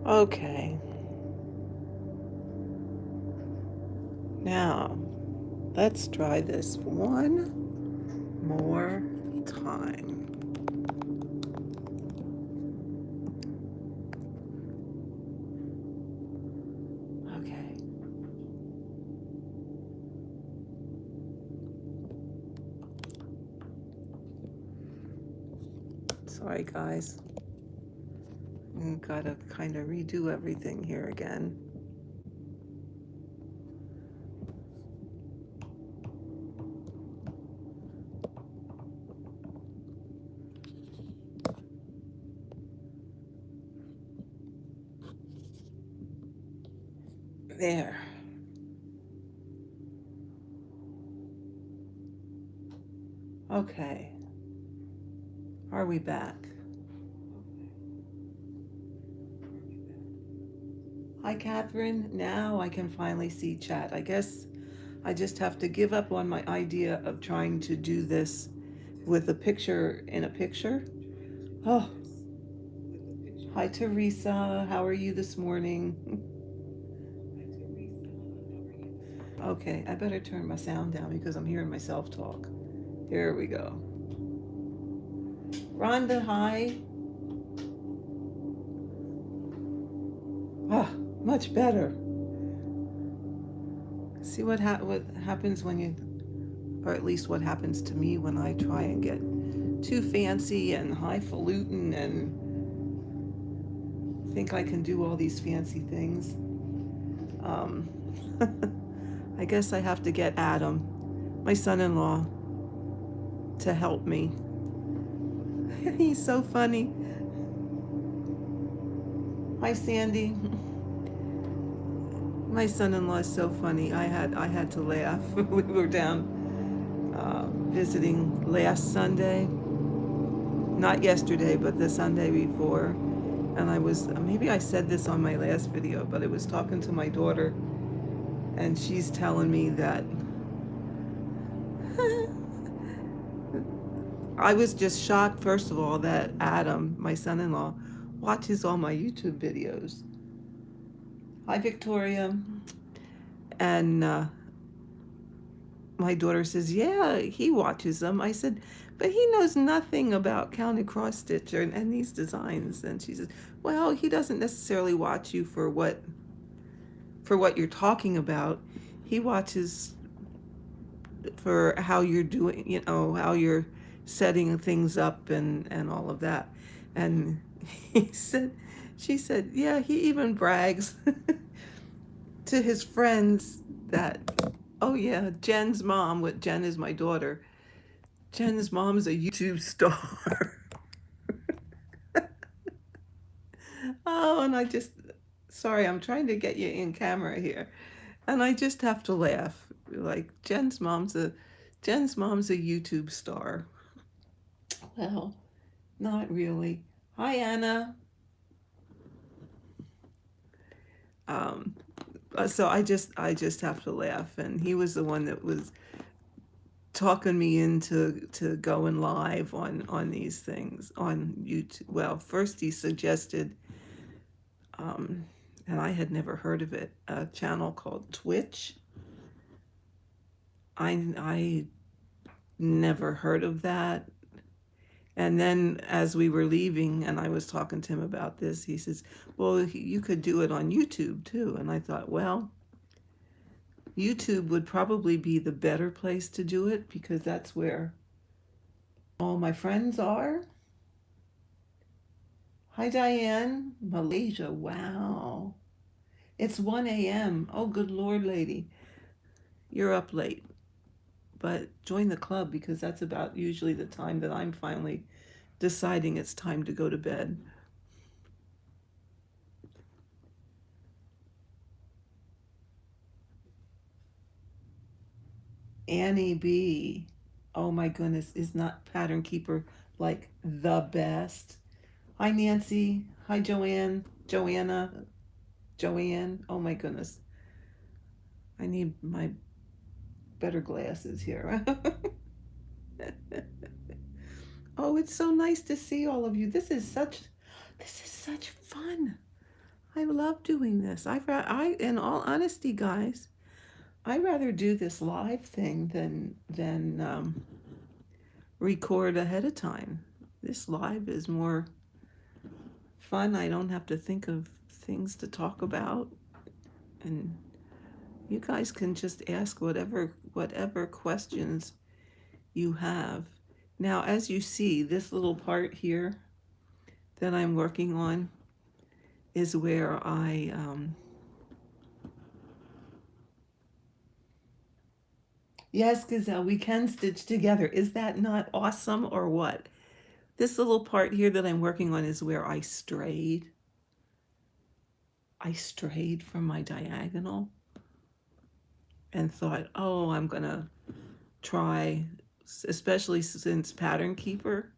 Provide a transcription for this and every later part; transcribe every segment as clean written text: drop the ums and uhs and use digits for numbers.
Okay, now let's try this one more time. Okay. Sorry, guys. Gotta kind of redo everything here again. There. Okay. Are we back? Hi, Catherine. Now I can finally see chat. I guess I just have to give up on my idea of trying to do this with a picture in a picture. Oh, hi, Teresa. How are you this morning? Okay, I better turn my sound down because I'm hearing myself talk. Here we go. Rhonda, hi. Ah, much better. See what happens when you, or at least what happens to me when I try and get too fancy and highfalutin and think I can do all these fancy things. Um, I guess I have to get Adam, my son-in-law, to help me. He's so funny. Hi, Sandy. My son-in-law is so funny. I had to laugh. We were down visiting last Sunday, not yesterday, but the Sunday before. And I was, maybe I said this on my last video, but I was talking to my daughter, and she's telling me that I was just shocked, first of all, that Adam, my son-in-law, watches all my YouTube videos. Hi, Victoria. And my daughter says, yeah, he watches them. I said, but he knows nothing about counting cross stitch and these designs. And she says, well, he doesn't necessarily watch you for what you're talking about. He watches for how you're doing, how you're setting things up and all of that. And he said, she said, yeah, he even brags to his friends that, oh yeah, Jen's mom, what Jen is my daughter, Jen's mom's a YouTube star. Oh, and I just, sorry, I'm trying to get you in camera here. And I just have to laugh. Like Jen's mom's a YouTube star. Well, not really. Hi, Anna. Um, so I just have to laugh. And he was the one that was talking me into going live on these things on YouTube. Well, first he suggested, um, and I had never heard of it, a channel called Twitch. I never heard of that. And then as we were leaving and I was talking to him about this, he says, well, you could do it on YouTube too. And I thought, well, YouTube would probably be the better place to do it because that's where all my friends are. Hi, Diane. Malaysia. Wow. It's 1 a.m. Oh, good Lord, lady. You're up late. But join the club because that's about usually the time that I'm finally deciding it's time to go to bed. Annie B. Oh my goodness, is not Pattern Keeper like the best? Hi, Nancy. Hi, Joanne. Joanne. Oh my goodness. I need my better glasses here. Oh, it's so nice to see all of you. This is such fun. I love doing this. In all honesty, guys, I'd rather do this live thing than record ahead of time. This live is more fun. I don't have to think of things to talk about, and you guys can just ask whatever questions you have. Now, as you see, this little part here that I'm working on is where yes, Gazelle, we can stitch together. Is that not awesome or what? This little part here that I'm working on is where I strayed. I strayed from my diagonal and thought, oh, I'm gonna try, especially since Pattern Keeper,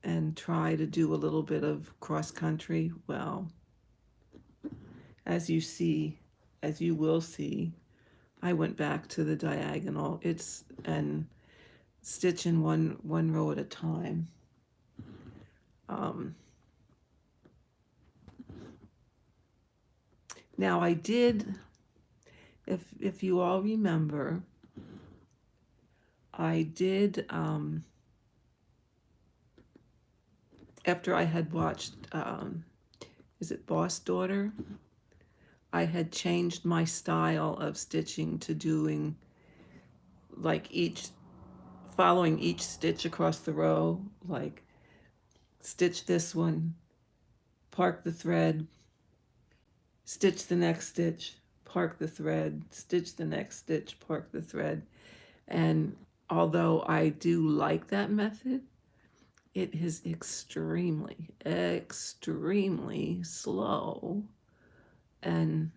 and try to do a little bit of cross country. Well, as you see, as you will see, I went back to the diagonal. It's and stitch in one row at a time. Um, Now I did, if you all remember, I did after I had watched is it Boss Daughter? I had changed my style of stitching to doing like following each stitch across the row, like stitch this one, park the thread, stitch the next stitch, park the thread, stitch the next stitch, park the thread. And although I do like that method, it is extremely slow. And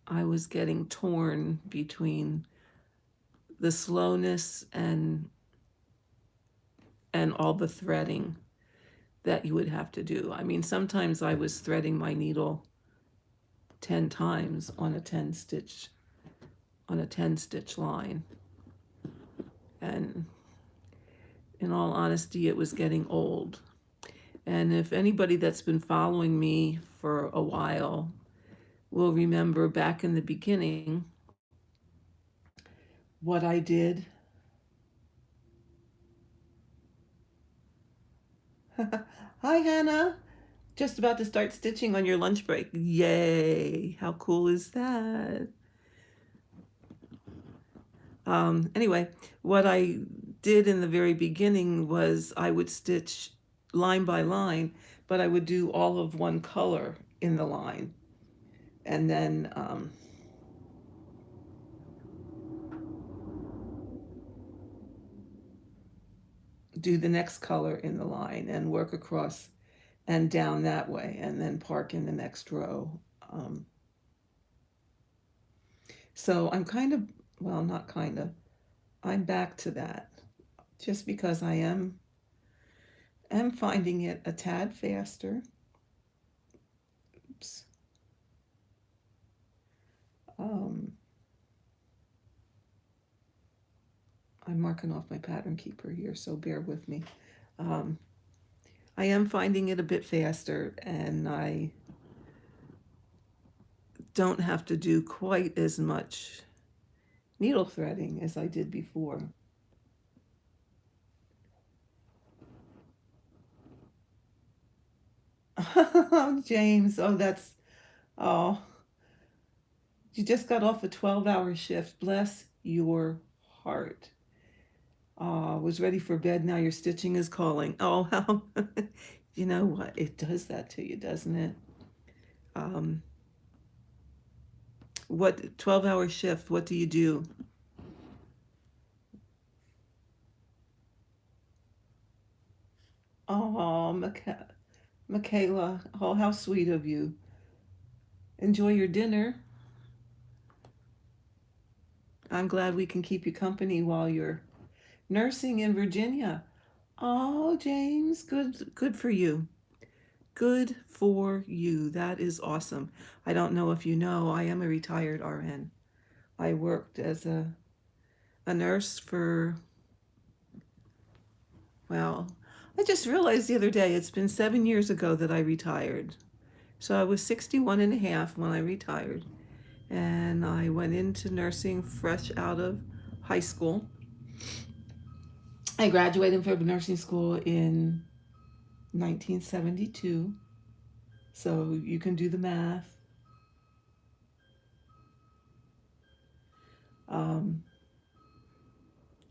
I was getting torn between the slowness and all the threading that you would have to do. I mean, sometimes I was threading my needle 10 times on a 10 stitch line. And in all honesty, it was getting old. And if anybody that's been following me for a while will remember back in the beginning what I did. Hi, Hannah. Just about to start stitching on your lunch break. Yay. How cool is that? Anyway, what I did in the very beginning was I would stitch line by line, but I would do all of one color in the line. And then do the next color in the line and work across and down that way, and then park in the next row. Um, so I'm kind of, well, not kind of, I'm back to that just because I am finding it a tad faster. Oops. Um, I'm marking off my pattern keeper here, so bear with me. Um, I am finding it a bit faster, and I don't have to do quite as much needle threading as I did before. James, oh, you just got off a 12-hour shift. Bless your heart. Was ready for bed. Now your stitching is calling. Oh, how, you know what? It does that to you, doesn't it? Um, what 12-hour shift? What do you do? Oh, Michaela. Oh, how sweet of you. Enjoy your dinner. I'm glad we can keep you company while you're nursing in Virginia. Oh, James, good for you. Good for you. That is awesome. I don't know if you know, I am a retired RN. I worked as a nurse for, well, I just realized the other day it's been 7 years ago that I retired. So I was 61 and a half when I retired. And I went into nursing fresh out of high school. I graduated from nursing school in 1972. So you can do the math. Um,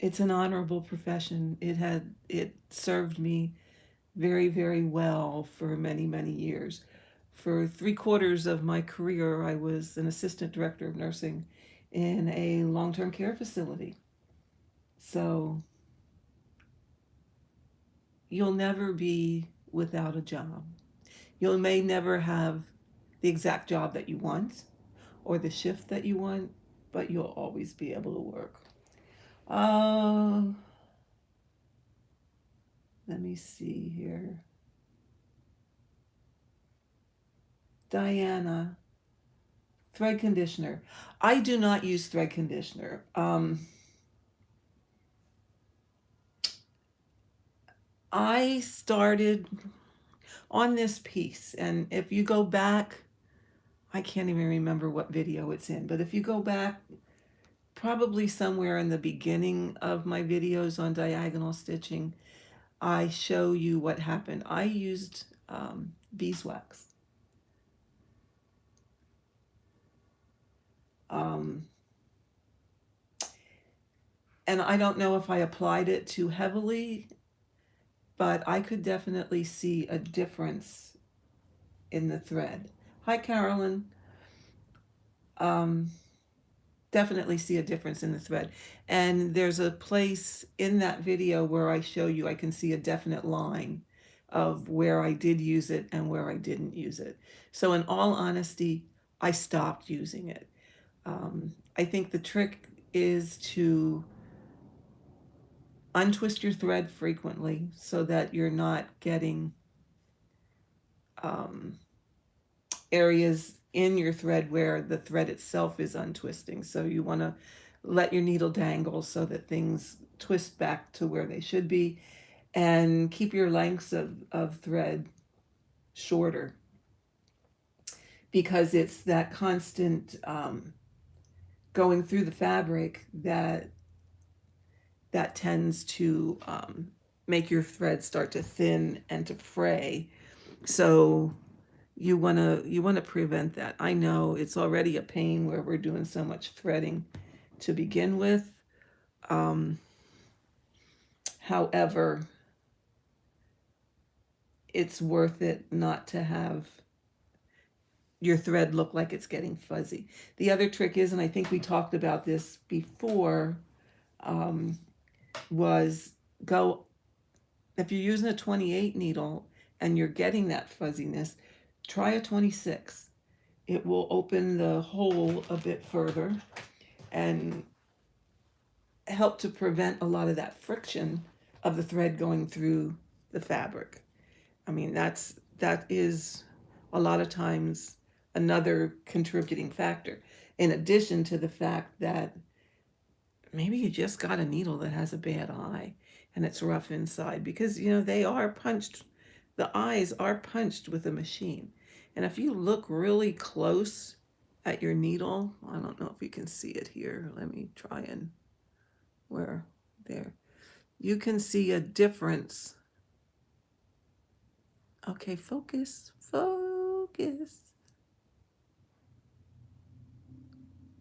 it's an honorable profession. It served me very, very well for many, many years. For 3/4 of my career, I was an assistant director of nursing in a long term care facility. So you'll never be without a job. You may never have the exact job that you want or the shift that you want, but you'll always be able to work. Uh, Let me see here. Diana, thread conditioner. I do not use thread conditioner. I started on this piece, and if you go back, I can't even remember what video it's in, but if you go back, probably somewhere in the beginning of my videos on diagonal stitching, I show you what happened. I used beeswax. Um, and I don't know if I applied it too heavily, but I could definitely see a difference in the thread. Hi, Carolyn. Um, Definitely see a difference in the thread. And there's a place in that video where I show you, I can see a definite line of where I did use it and where I didn't use it. So in all honesty, I stopped using it. I think the trick is to untwist your thread frequently so that you're not getting um, areas in your thread where the thread itself is untwisting. So you want to let your needle dangle so that things twist back to where they should be, and keep your lengths of thread shorter, because it's that constant going through the fabric that tends to make your thread start to thin and to fray. So you want to prevent that. I know it's already a pain where we're doing so much threading to begin with. Um, However, it's worth it not to have your thread look like it's getting fuzzy. The other trick is, and I think we talked about this before, um, was go, if you're using a 28 needle and you're getting that fuzziness, try a 26. It will open the hole a bit further and help to prevent a lot of that friction of the thread going through the fabric. I mean, that is a lot of times another contributing factor, in addition to the fact that maybe you just got a needle that has a bad eye and it's rough inside, because they are punched, the eyes are punched with a machine. And if you look really close at your needle, I don't know if you can see it here. Let me try and where there. You can see a difference. Okay, focus, focus.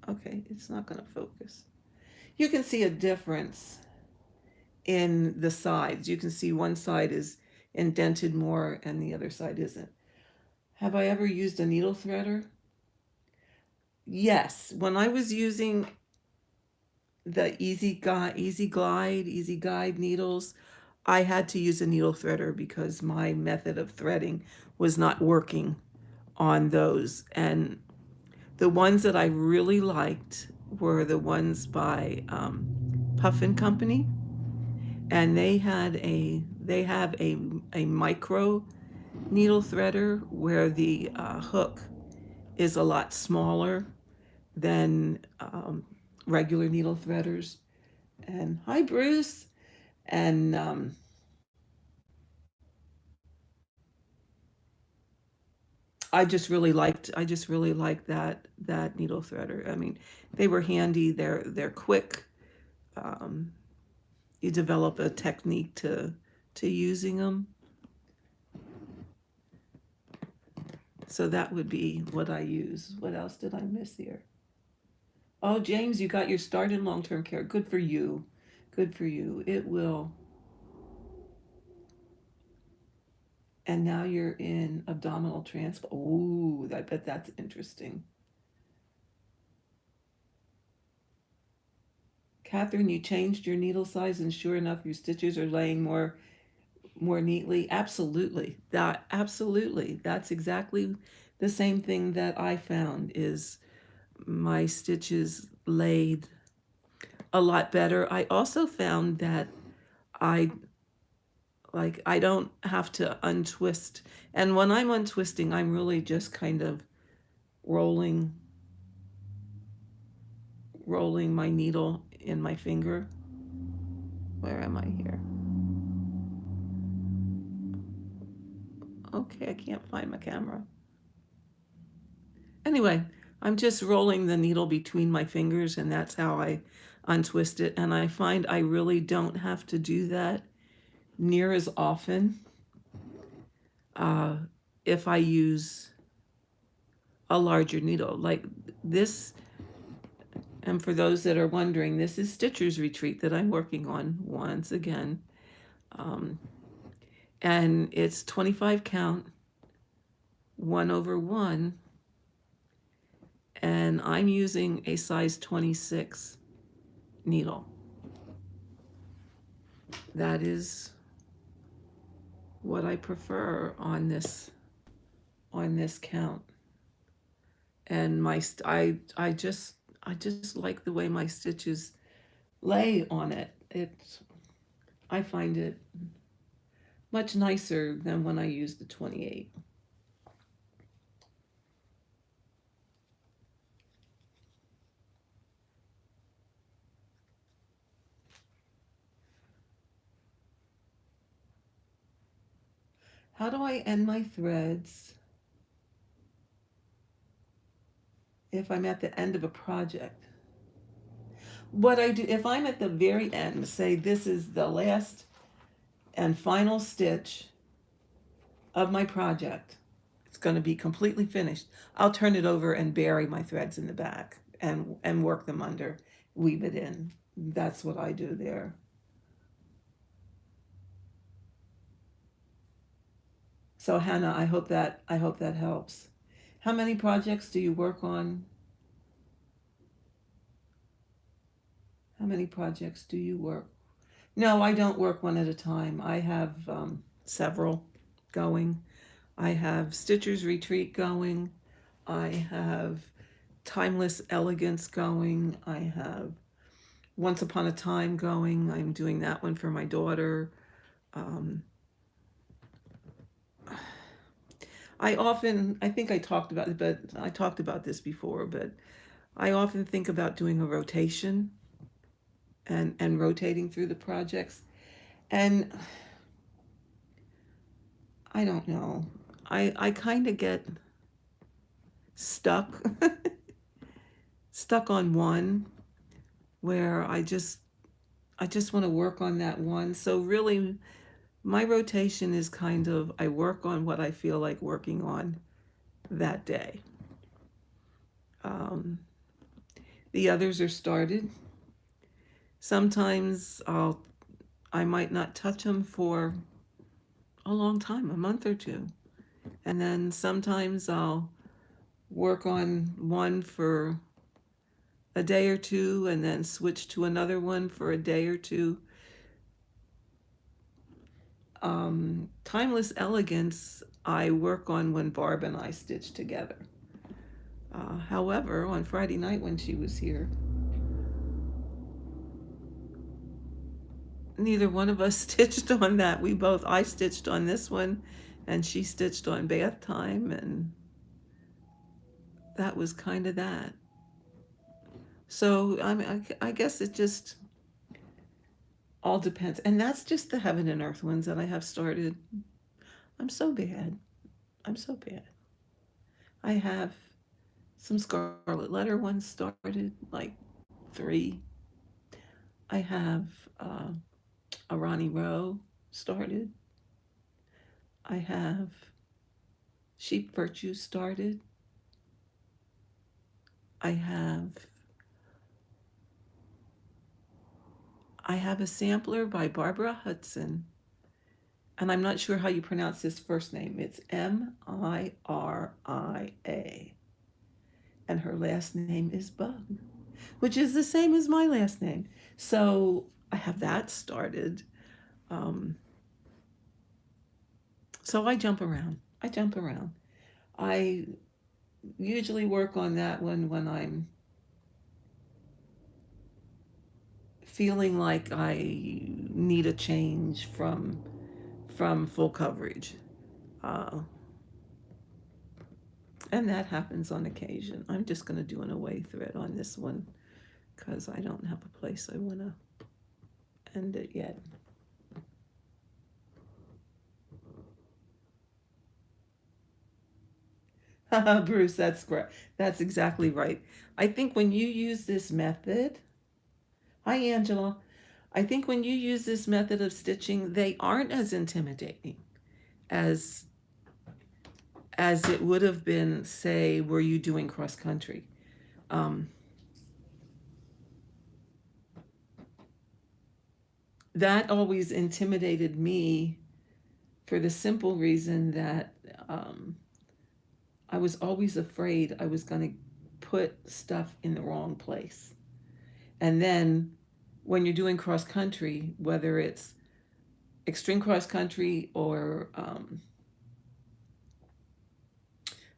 Okay, it's not going to focus. You can see a difference in the sides. You can see one side is indented more and the other side isn't. Have I ever used a needle threader? Yes. When I was using the Easy Guide needles, I had to use a needle threader because my method of threading was not working on those. And the ones that I really liked were the ones by Puff and Company, and they have a micro needle threader where the hook is a lot smaller than regular needle threaders. And hi, Bruce. And I just really liked that needle threader. I mean, they were handy. They're quick. Um, you develop a technique to using them. So that would be what I use. What else did I miss here? Oh, James, you got your start in long-term care. Good for you. Good for you. It will. And now you're in abdominal transplant. Ooh, I bet that's interesting. Catherine, you changed your needle size, and sure enough, your stitches are laying more neatly. Absolutely. Absolutely. That's exactly the same thing that I found is my stitches laid a lot better. I also found that I I don't have to untwist. And when I'm untwisting, I'm really just kind of rolling rolling my needle in my finger. Where am I here? Okay, I can't find my camera. Anyway, I'm just rolling the needle between my fingers, and that's how I untwist it. And I find I really don't have to do that near as often uh, if I use a larger needle. Like this, and for those that are wondering, this is Stitcher's Retreat that I'm working on once again. Um, and it's 25 count, 1/1, and I'm using a size 26 needle. That is what I prefer on this count. And I just like the way my stitches lay on it. I find it much nicer than when I use the 28. How do I end my threads if I'm at the end of a project? What I do, if I'm at the very end, say this is the last and final stitch of my project, it's going to be completely finished, I'll turn it over and bury my threads in the back and work them under, weave it in. That's what I do there. So Hannah, I hope that helps. How many projects do you work on? How many projects do you work? No, I don't work one at a time. I have several going. I have Stitcher's Retreat going. I have Timeless Elegance going. I have Once Upon a Time going. I'm doing that one for my daughter. Um, I think I talked about it, but I talked about this before, but I often think about doing a rotation and rotating through the projects. And I don't know. I kind of get stuck stuck on one where I just want to work on that one. So really my rotation is kind of I work on what I feel like working on that day. Um, the others are started. Sometimes I might not touch them for a long time, a month or two. And then sometimes I'll work on one for a day or two and then switch to another one for a day or two. Timeless Elegance, I work on when Barb and I stitch together. However, on Friday night when she was here, neither one of us stitched on that. I stitched on this one and she stitched on bath time, and that was kind of that. So, I mean, I guess it just all depends. And that's just the Heaven and Earth ones that I have started. I'm so bad. I'm so bad. I have some Scarlet Letter ones started, like 3. I have uh, a Ronnie Rowe started. I have Sheep Virtue started. I have I have a sampler by Barbara Hudson, and I'm not sure how you pronounce his first name. It's Miria, and her last name is Bug, which is the same as my last name. So I have that started. Um, so I jump around. I jump around. I usually work on that one when I'm feeling like I need a change from full coverage. Uh, and that happens on occasion. I'm just going to do an away thread on this one because I don't have a place I want to end it yet. Bruce, that's great. That's exactly right. I think when you use this method, hi Angela, I think when you use this method of stitching, they aren't as intimidating as as it would have been, say, were you doing cross country. Um, that always intimidated me for the simple reason that I was always afraid I was going to put stuff in the wrong place. And then when you're doing cross country, whether it's extreme cross country or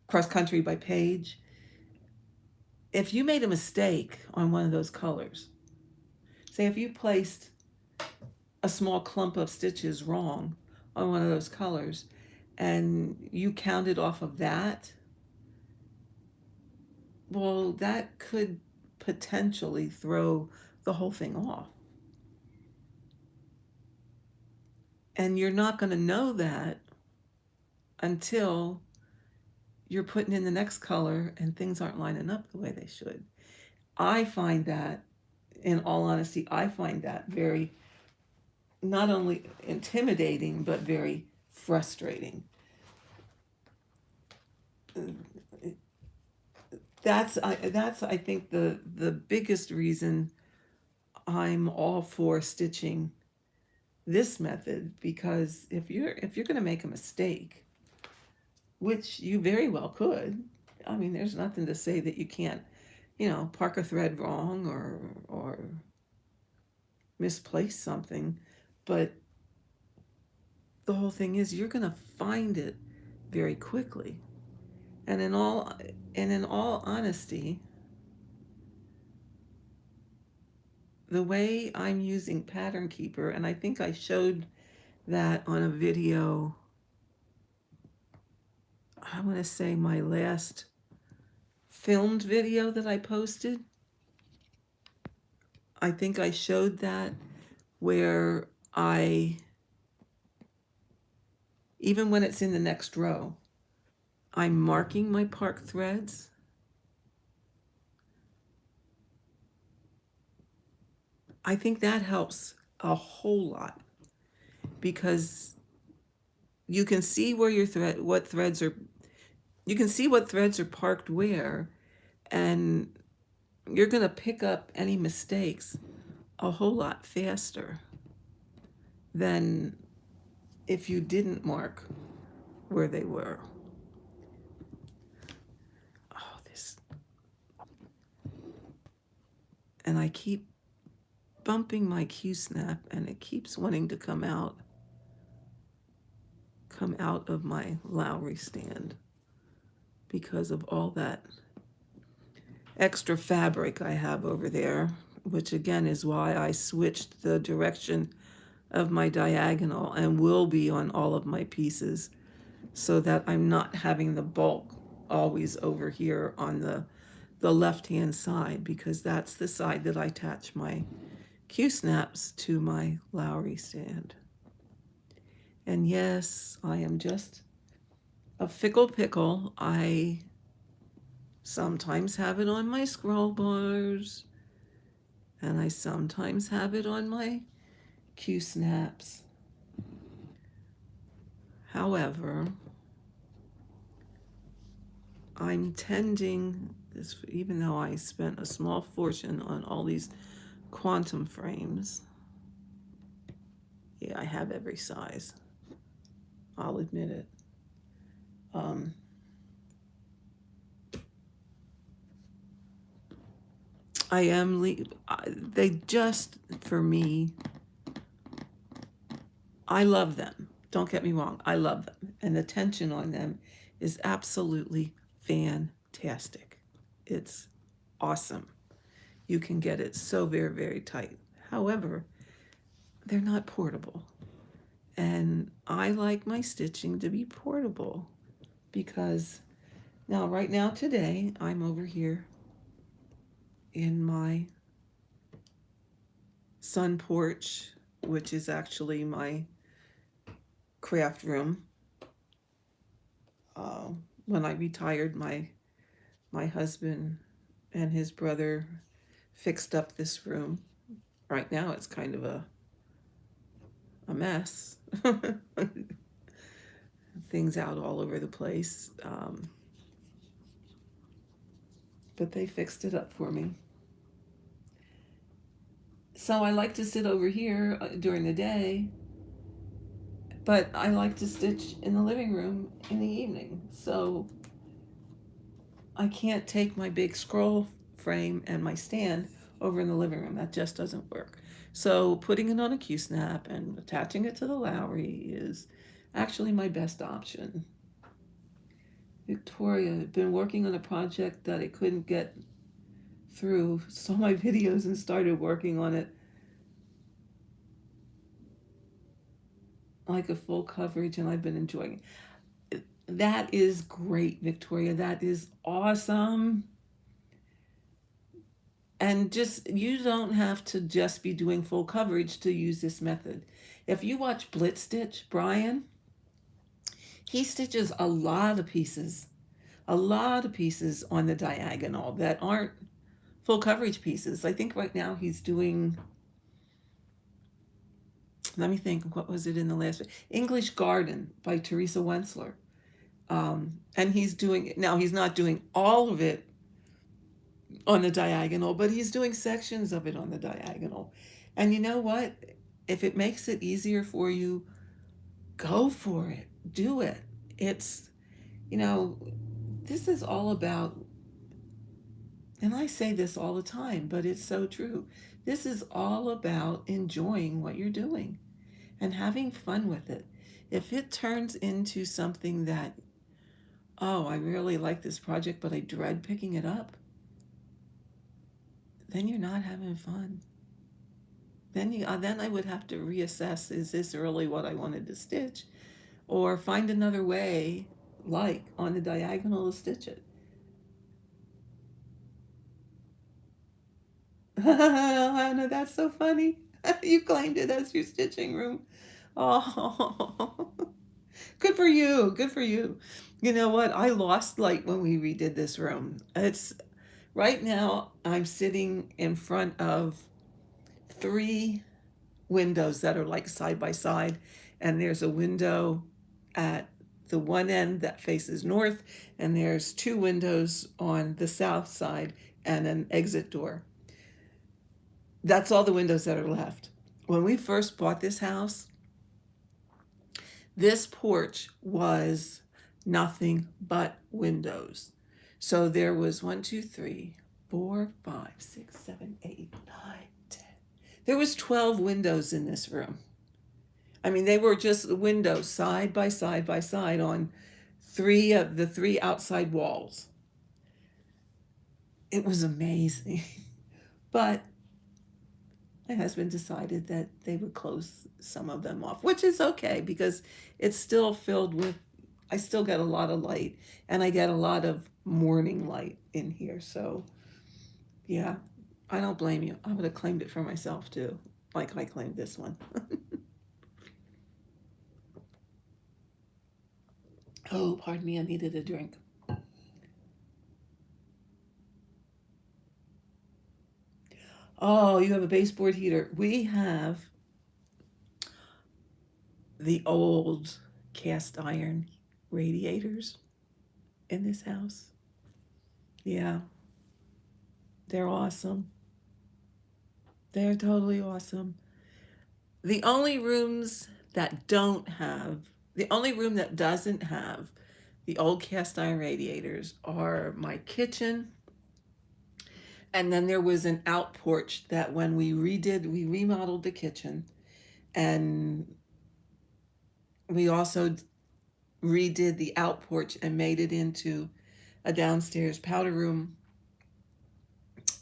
cross country by page, if you made a mistake on one of those colors, say if you placed a small clump of stitches wrong on one of those colors and you counted off of that, well, that could potentially throw the whole thing off. And you're not going to know that until you're putting in the next color and things aren't lining up the way they should. I find that, in all honesty, I find that very not only intimidating but very frustrating. That's I think the biggest reason I'm all for stitching this method, because if you're going to make a mistake, which you very well could, I mean, there's nothing to say that you can't, park a thread wrong or misplace something, but the whole thing is you're going to find it very quickly. And in all honesty, the way I'm using Pattern Keeper, and I think I showed that on a video, I want to say my last filmed video that I posted. I think I showed that where even when it's in the next row, I'm marking my park threads. I think that helps a whole lot because you can see where you can see what threads are parked where, and you're going to pick up any mistakes a whole lot faster than if you didn't mark where they were. Oh, this. And I keep bumping my Q-snap and it keeps wanting to come out of my Lowry stand because of all that extra fabric I have over there, which again is why I switched the direction of my diagonal and will be on all of my pieces so that I'm not having the bulk always over here on the left-hand side, because that's the side that I attach my Q-snaps to my Lowry stand. And yes, I am just a fickle pickle. I sometimes have it on my scroll bars, and I sometimes have it on my Q snaps. However, I'm tending this, even though I spent a small fortune on all these quantum frames. Yeah, I have every size. I'll admit it. Um, I am. They just, for me, I love them. Don't get me wrong. I love them, and the tension on them is absolutely fantastic. It's awesome. You can get it so very, very tight. However, they're not portable. And I like my stitching to be portable because now, right now, today, I'm over here in my sun porch, which is actually my craft room. Uh, when I retired, my husband and his brother fixed up this room. Right now, it's kind of a mess. Things out all over the place. But they fixed it up for me. So I like to sit over here during the day, but I like to stitch in the living room in the evening. So I can't take my big scroll frame and my stand over in the living room. That just doesn't work. So putting it on a Q-snap and attaching it to the Lowry is actually my best option. Victoria had been working on a project that I couldn't get through, saw my videos and started working on it like a full coverage, and I've been enjoying it. That is great, Victoria. That is awesome. And just, you don't have to just be doing full coverage to use this method. If you watch Blitz Stitch, Brian, he stitches a lot of pieces on the diagonal that aren't full coverage pieces. I think right now he's doing, let me think, what was it in the last one? English Garden by Teresa Wensler. And he's doing, now he's not doing all of it on the diagonal, but he's doing sections of it on the diagonal. And you know what? If it makes it easier for you, go for it. Do it. It's, you know, this is all about, and I say this all the time, but it's so true. This is all about enjoying what you're doing and having fun with it. If it turns into something that, oh, I really like this project, but I dread picking it up, then you're not having fun. Then I would have to reassess, is this really what I wanted to stitch, or find another way, like on the diagonal, to stitch it. Hannah, that's so funny. You claimed it as your stitching room. Oh, good for you. Good for you. You know what? I lost light when we redid this room. It's right now I'm sitting in front of three windows that are like side by side, and there's a window at the one end that faces north, and there's two windows on the south side and an exit door. That's all the windows that are left. When we first bought this house, this porch was nothing but windows. So there was 1, 2, 3, 4, 5, 6, 7, 8, 9, 10. There was 12 windows in this room. I mean, they were just windows side by side by side on three of the three outside walls. It was amazing. But my husband decided that they would close some of them off, which is okay because it's still filled with, I still get a lot of light and I get a lot of morning light in here. So, yeah, I don't blame you. I would have claimed it for myself too, like I claimed this one. Oh, pardon me, I needed a drink. Oh, you have a baseboard heater. We have the old cast iron radiators in this house. Yeah, they're awesome. They're totally awesome. The only rooms that don't have, the only room that doesn't have the old cast iron radiators are my kitchen. And then there was an out porch that when we remodeled the kitchen, and we also redid the out porch and made it into a downstairs powder room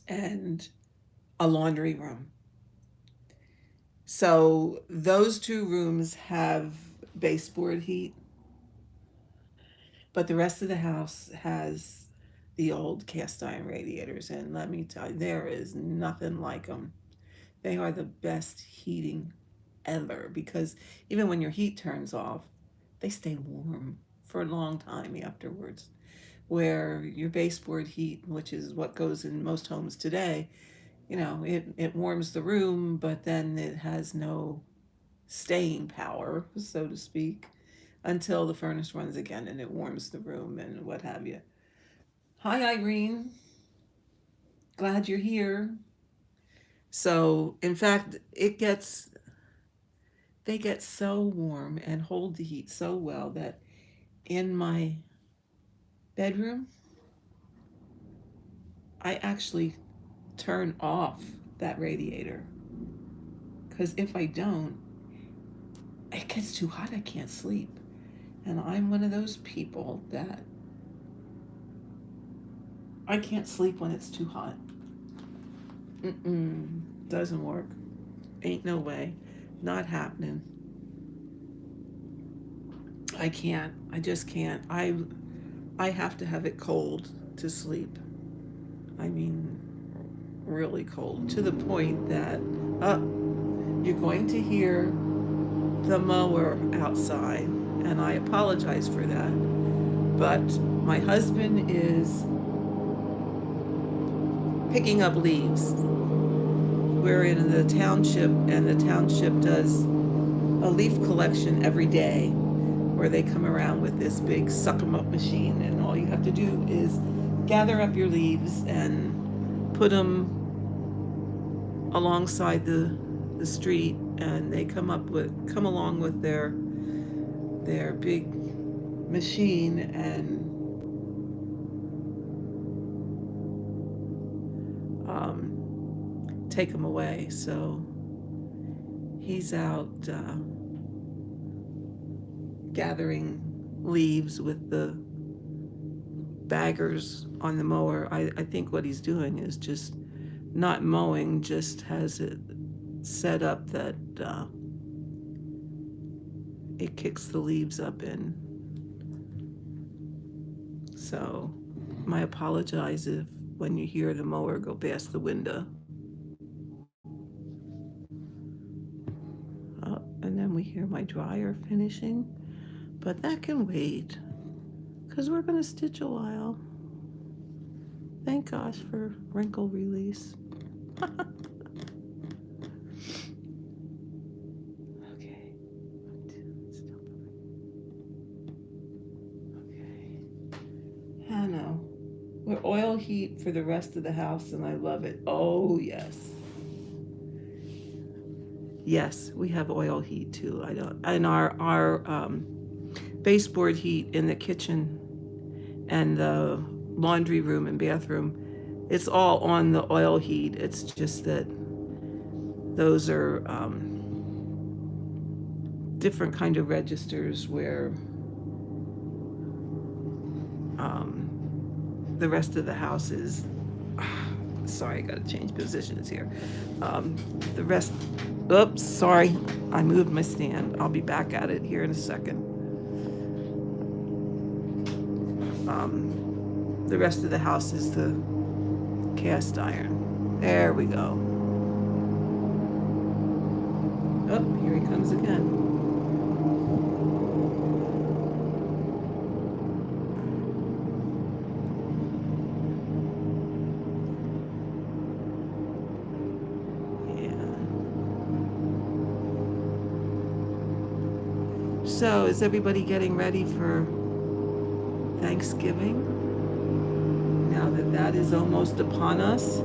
and a laundry room. So those two rooms have baseboard heat, but the rest of the house has the old cast iron radiators. And let me tell you, there is nothing like them. They are the best heating ever because even when your heat turns off, they stay warm for a long time afterwards. Where your baseboard heat, which is what goes in most homes today, it warms the room, but then it has no staying power, so to speak, until the furnace runs again and it warms the room and what have you. Hi, Irene. Glad you're here. So, in fact, they get so warm and hold the heat so well that in my bedroom, I actually turn off that radiator because if I don't, it gets too hot. I can't sleep. And I'm one of those people that I can't sleep when it's too hot. Mm-mm. Doesn't work. Ain't no way. Not happening. I can't. I just can't. I have to have it cold to sleep. I mean, really cold to the point that uh, you're going to hear the mower outside, and I apologize for that. But my husband is picking up leaves. We're in the township, and the township does a leaf collection every day where they come around with this big suck 'em up machine, and all you have to do is gather up your leaves and put them alongside the street, and they come along with their big machine and take them away. So he's out gathering leaves with the baggers on the mower. I think what he's doing is just not mowing, just has it set up that it kicks the leaves up in. So my apologize if when you hear the mower go past the window. And then we hear my dryer finishing, but that can wait because we're going to stitch a while. Thank gosh for wrinkle release. Okay. Okay. Hannah, we're oil heat for the rest of the house, and I love it. Oh, yes. Yes, we have oil heat too. I don't, and our baseboard heat in the kitchen and the laundry room and bathroom, it's all on the oil heat. It's just that those are different kind of registers where the rest of the house is. Sorry, I gotta change positions here. The rest. Oops, sorry, I moved my stand. I'll be back at it here in a second. The rest of the house is the cast iron. There we go. Oh, here he comes again. So, is everybody getting ready for Thanksgiving now that that is almost upon us?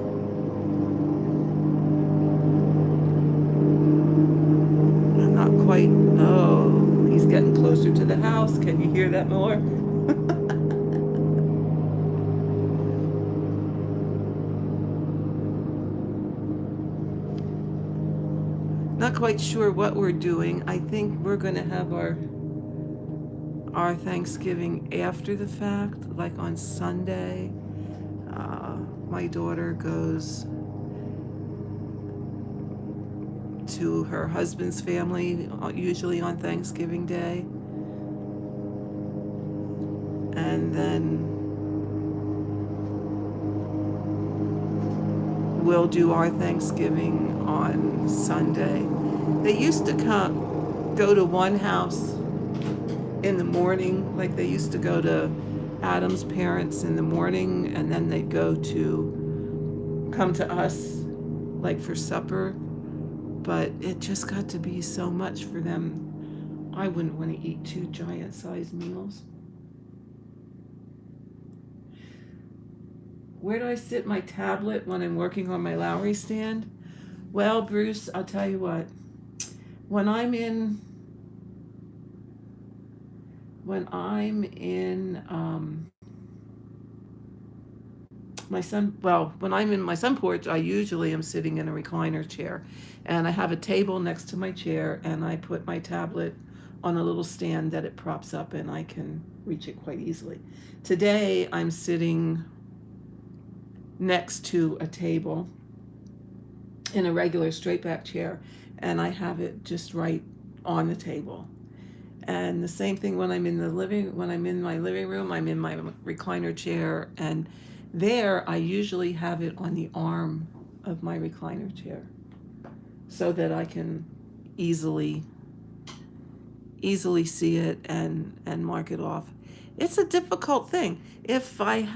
Not quite. Oh, he's getting closer to the house. Can you hear that more? Not quite sure what we're doing. I think we're going to have our Thanksgiving after the fact, like on Sunday. Uh, my daughter goes to her husband's family, usually on Thanksgiving Day. And then we'll do our Thanksgiving on Sunday. They used to go to one house in the morning, like they used to go to Adam's parents in the morning, and then they'd come to us like for supper. But it just got to be so much for them. I wouldn't want to eat two giant sized meals. Where do I sit my tablet when I'm working on my Lowry stand? Well, Bruce, I'll tell you what. When I'm in when I'm in when I'm in my sun porch, I usually am sitting in a recliner chair, and I have a table next to my chair, and I put my tablet on a little stand that it props up, and I can reach it quite easily. Today, I'm sitting next to a table in a regular straight back chair, and I have it just right on the table. And the same thing when when I'm in my living room, I'm in my recliner chair, and there I usually have it on the arm of my recliner chair so that I can easily see it and mark it off. It's a difficult thing. If I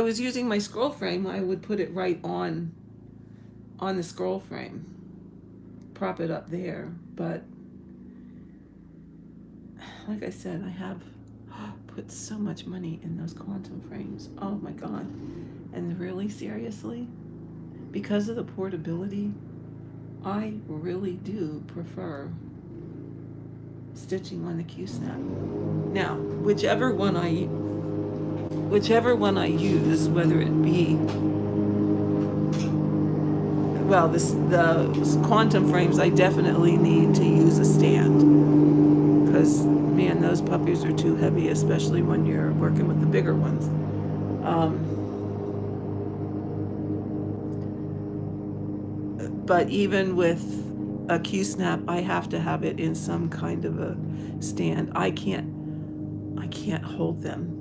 was using my scroll frame, I would put it right on the scroll frame, prop it up there. But like I said, I have put so much money in those quantum frames. Oh my God. And really, seriously, because of the portability, I really do prefer stitching on the Q-snap. Now, whichever one I use, whether it be the quantum frames, I definitely need to use a stand because man, those puppies are too heavy, especially when you're working with the bigger ones. But even with a Q-snap, I have to have it in some kind of a stand. I can't hold them.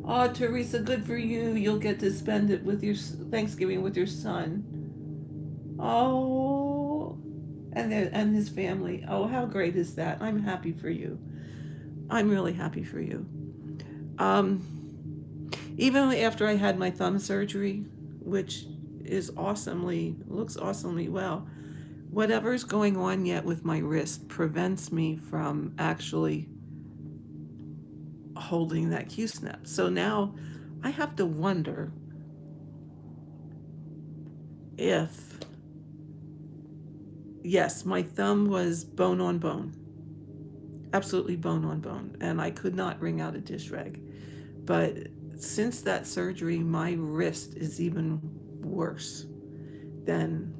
Oh, Teresa, good for you. You'll get to spend it with your Thanksgiving with your son. Oh, and his family. Oh, how great is that? I'm happy for you. I'm really happy for you. Um, Even after I had my thumb surgery, which looks awesomely well, whatever's going on yet with my wrist prevents me from actually holding that Q-snap. So now I have to wonder if, yes, my thumb was bone on bone, absolutely bone on bone, and I could not wring out a dish rag. But since that surgery, my wrist is even worse than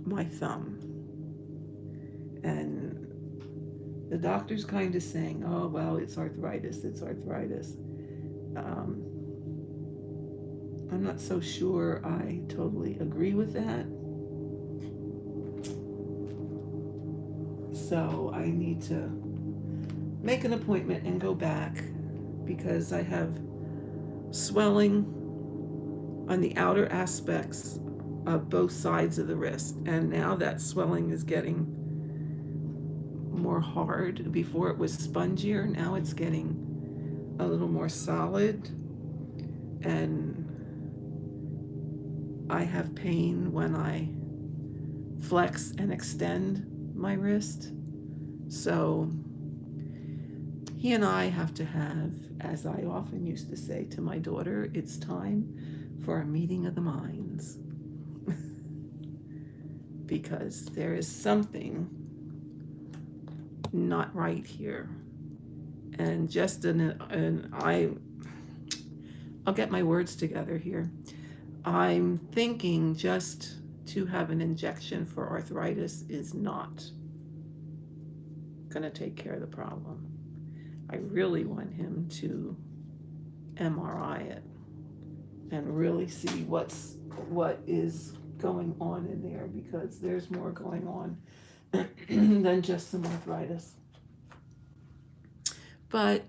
my thumb. And the doctor's kind of saying, oh, well, it's arthritis. I'm not so sure I totally agree with that. So I need to make an appointment and go back because I have swelling on the outer aspects of both sides of the wrist. And now that swelling is getting more hard. Before it was spongier, now it's getting a little more solid. And I have pain when I flex and extend my wrist. So he and I have to have, as I often used to say to my daughter, it's time for a meeting of the minds. Because there is something not right here. And just I'll get my words together here. I'm thinking just to have an injection for arthritis is not going to take care of the problem. I really want him to MRI it and really see what is going on in there, because there's more going on than just some arthritis. But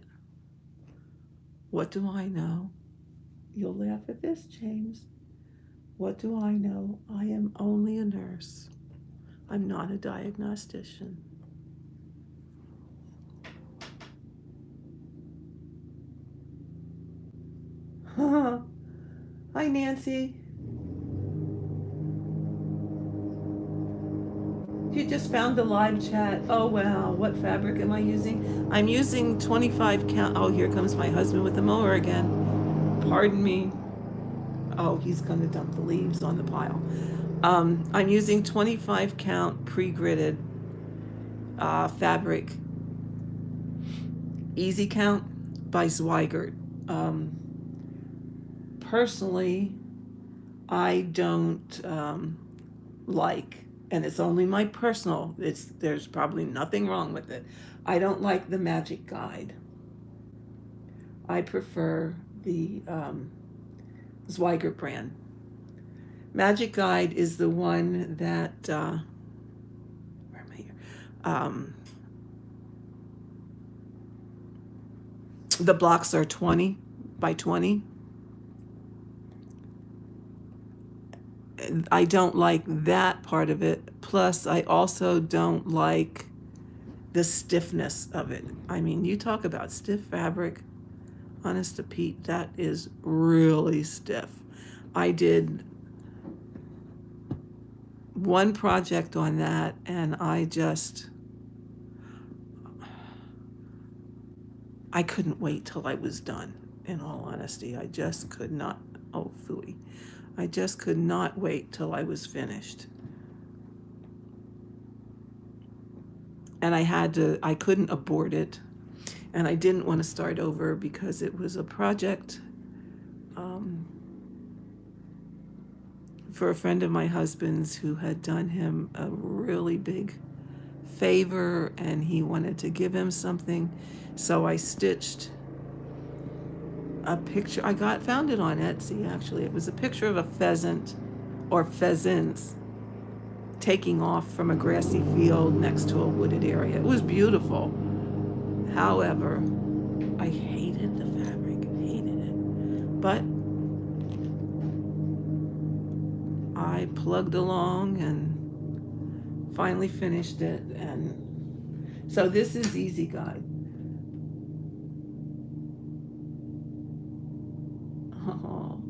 what do I know? You'll laugh at this, James. What do I know? I am only a nurse. I'm not a diagnostician. Hi, Nancy. You just found the live chat. Oh, wow. What fabric am I using? I'm using 25 count. Oh, here comes my husband with the mower again. Pardon me. Oh, he's going to dump the leaves on the pile. I'm using 25 count pre-gridded fabric. Easy Count by Zweigert. Personally, I don't like, and it's only my personal, there's probably nothing wrong with it. I don't like the Magic Guide. I prefer the Zweigert brand. Magic Guide is the one that, where am I here? The blocks are 20 by 20. I don't like that part of it. Plus, I also don't like the stiffness of it. I mean, you talk about stiff fabric, honest to Pete, that is really stiff. I did one project on that, and I couldn't wait till I was done, in all honesty. I just could not, oh, phooey. I just could not wait till I was finished. And I couldn't abort it. And I didn't want to start over because it was a project for a friend of my husband's who had done him a really big favor, and he wanted to give him something. So I stitched a picture. Found it on Etsy, actually. It was a picture of a pheasant or pheasants taking off from a grassy field next to a wooded area. It was beautiful. However, I hated the fabric, hated it. But I plugged along and finally finished it. And so this is Easy Guide. Oh,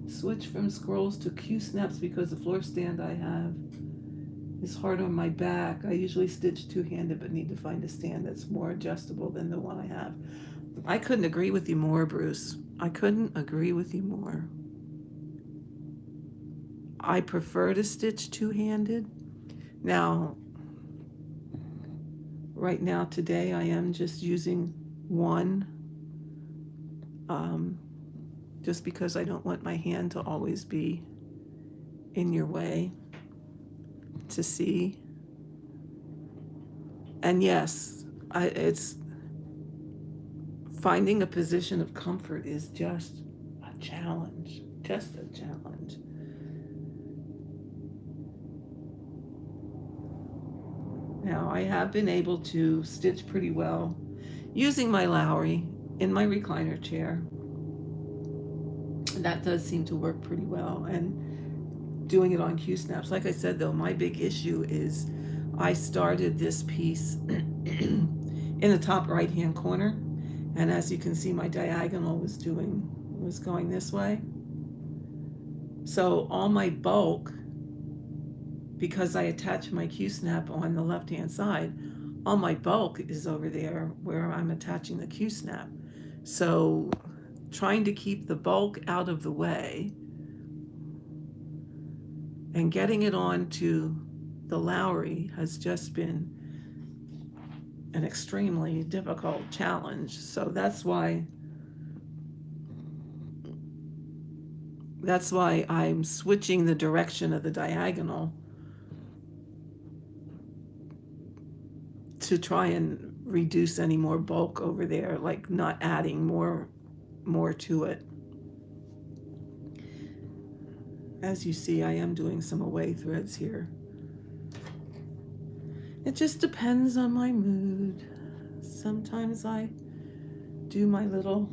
switch from scrolls to Q-snaps because the floor stand I have is hard on my back. I usually stitch two-handed, but need to find a stand that's more adjustable than the one I have. I couldn't agree with you more, Bruce. I couldn't agree with you more. I prefer to stitch two-handed. Now, right now, today, I am just using one, just because I don't want my hand to always be in your way to see. And yes, it's finding a position of comfort is just a challenge, Now, I have been able to stitch pretty well using my Lowry in my recliner chair. That does seem to work pretty well. And doing it on Q-snaps. Like I said, though, my big issue is I started this piece in the top right-hand corner. And as you can see, my diagonal was going this way. So all my bulk, because I attach my Q-snap on the left-hand side, all my bulk is over there where I'm attaching the Q-snap. So trying to keep the bulk out of the way and getting it onto the Lowry has just been an extremely difficult challenge. So that's why I'm switching the direction of the diagonal to try and reduce any more bulk over there, like not adding more to it. As you see, I am doing some away threads here. It just depends on my mood. Sometimes I do my little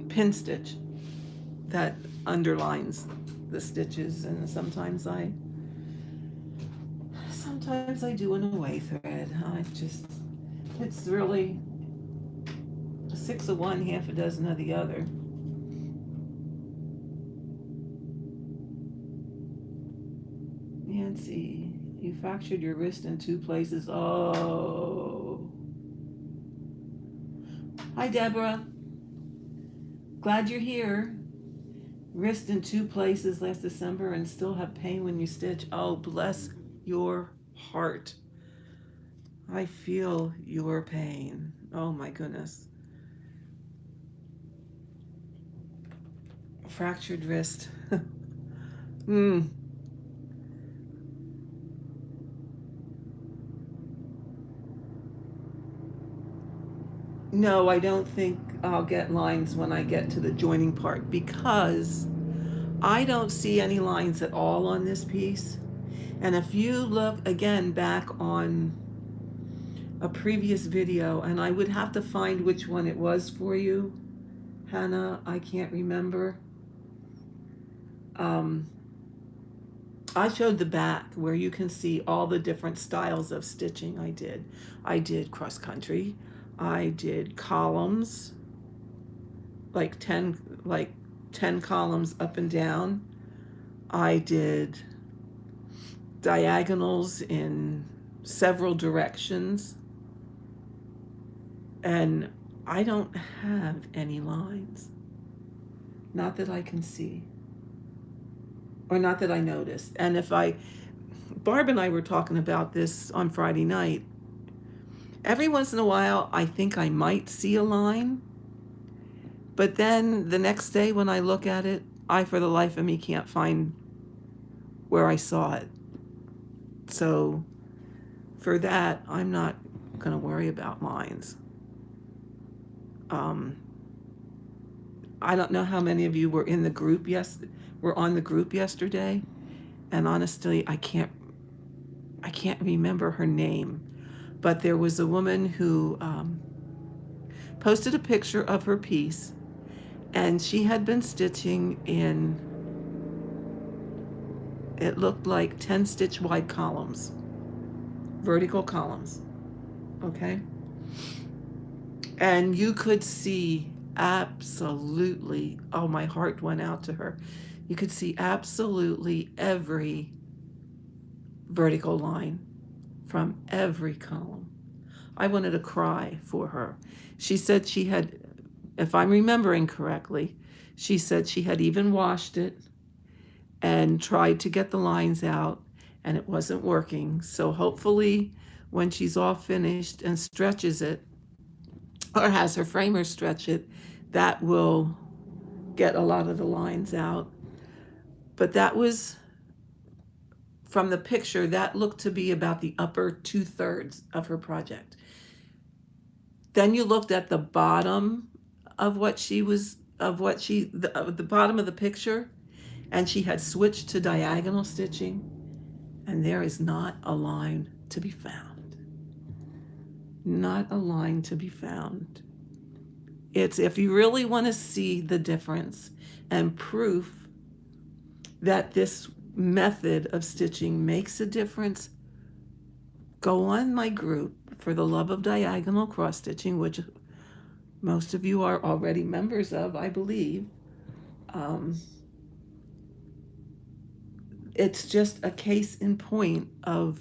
pin stitch that underlines the stitches, and sometimes I do an away thread. It's really 6 of one, half a dozen of the other. Nancy, you fractured your wrist in 2 places. Oh. Hi, Deborah. Glad you're here. Wrist in 2 places last December and still have pain when you stitch. Oh, bless your heart. I feel your pain. Oh my goodness. Fractured wrist. No, I don't think I'll get lines when I get to the joining part, because I don't see any lines at all on this piece. And if you look again back on a previous video, and I would have to find which one it was for you, Hannah, I can't remember. I showed the back where you can see all the different styles of stitching I did. I did cross country. I did columns, like 10 columns up and down. I did diagonals in several directions. And I don't have any lines. Not that I can see. Or not that I noticed. And Barb and I were talking about this on Friday night. Every once in a while, I think I might see a line. But then the next day when I look at it, I, for the life of me, can't find where I saw it. So for that, I'm not going to worry about lines. I don't know how many of you were in the group were on the group yesterday, and honestly, I can't remember her name, but there was a woman who posted a picture of her piece, and she had been stitching in, it looked like 10 stitch wide columns, vertical columns, okay? And you could see absolutely, oh, my heart went out to her. You could see absolutely every vertical line from every column. I wanted to cry for her. She said she had, if I'm remembering correctly, she said she had even washed it and tried to get the lines out, and it wasn't working. So hopefully when she's all finished and stretches it, or has her framer stretch it, that will get a lot of the lines out. But that was, from the picture, that looked to be about the upper 2/3 of her project. Then you looked at the bottom of the bottom of the picture, and she had switched to diagonal stitching, and there is not a line to be found. Not a line to be found. It's, if you really want to see the difference and proof that this method of stitching makes a difference, go on my group for the love of diagonal cross stitching, which most of you are already members of, I believe. Um, it's just a case in point of,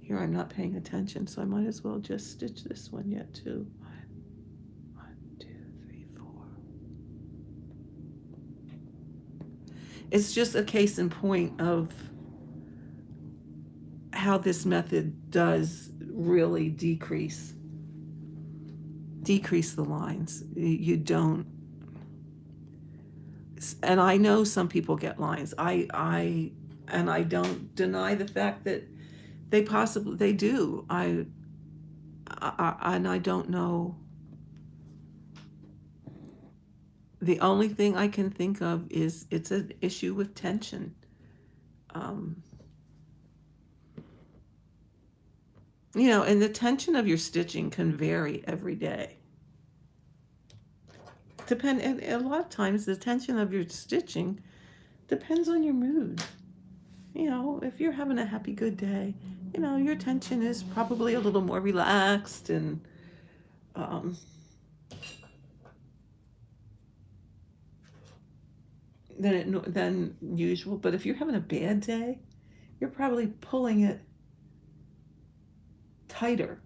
here I'm not paying attention, so I might as well just stitch this one yet too. 1, 2, 3, 4. It's just a case in point of how this method does really decrease the lines. You don't, and I know some people get lines. And I don't deny the fact that they do. And I don't know. The only thing I can think of is it's an issue with tension. And the tension of your stitching can vary every day. And a lot of times the tension of your stitching depends on your mood. If you're having a happy, good day, your tension is probably a little more relaxed and than usual. But if you're having a bad day, you're probably pulling it tighter.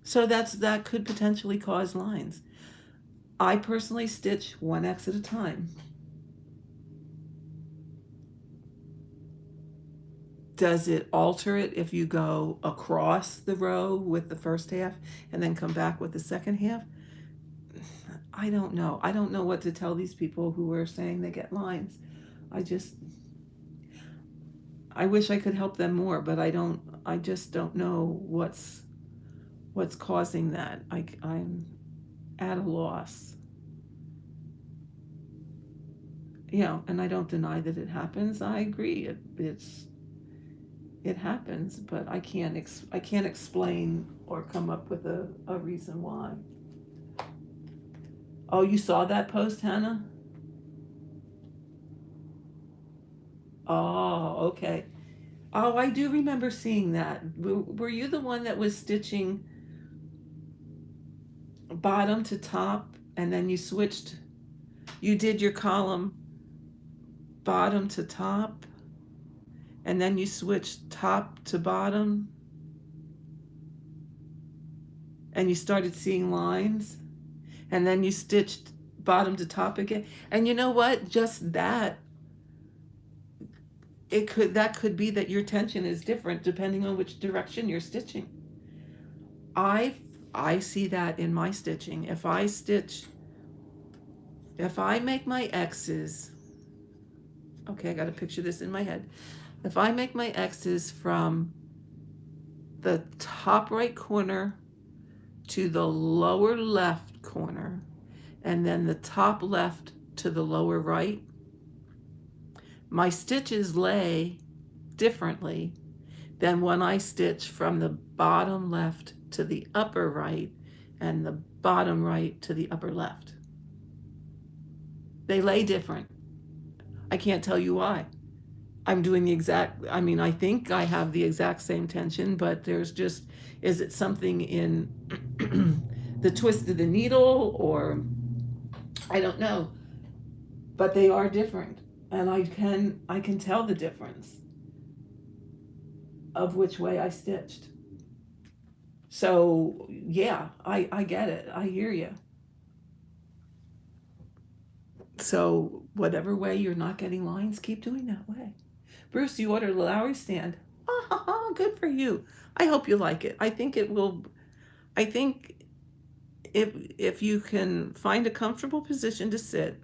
So that could potentially cause lines. I personally stitch 1x at a time. Does it alter it if you go across the row with the first half and then come back with the second half? I don't know. I don't know what to tell these people who are saying they get lines. I wish I could help them more, but I just don't know what's causing that. I'm at a loss. And I don't deny that it happens. I agree. It happens, but I can't explain or come up with a reason why. Oh, you saw that post, Hannah? Oh, okay. Oh, I do remember seeing that. Were you the one that was stitching bottom to top and then you did your column bottom to top and then you switched top to bottom and you started seeing lines and then you stitched bottom to top again? And you know what? Just that could be that your tension is different depending on which direction you're stitching. I see that in my stitching. If I make my X's, okay, I got to picture this in my head. If I make my X's from the top right corner to the lower left corner, and then the top left to the lower right, my stitches lay differently than when I stitch from the bottom left to the upper right and the bottom right to the upper left. They lay different. I can't tell you why. I think I have the exact same tension, but is it something in the twist of the needle, or I don't know, but they are different. And I can tell the difference of which way I stitched. So yeah, I get it. I hear you. So whatever way you're not getting lines, keep doing that way. Bruce, you ordered a Lowry stand. Oh, good for you. I hope you like it. I think it will. I think if you can find a comfortable position to sit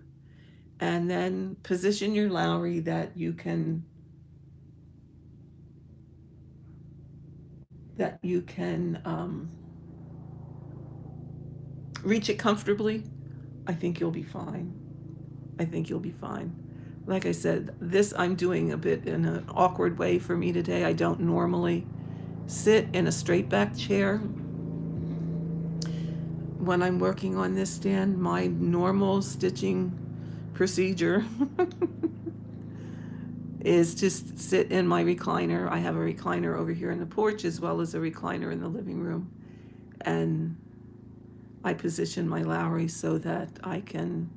and then position your Lowry that you can reach it comfortably, I think you'll be fine. Like I said, this I'm doing a bit in an awkward way for me today. I don't normally sit in a straight back chair when I'm working on this stand. My normal stitching procedure is just sit in my recliner. I have a recliner over here in the porch as well as a recliner in the living room. And I position my Lowry so that I can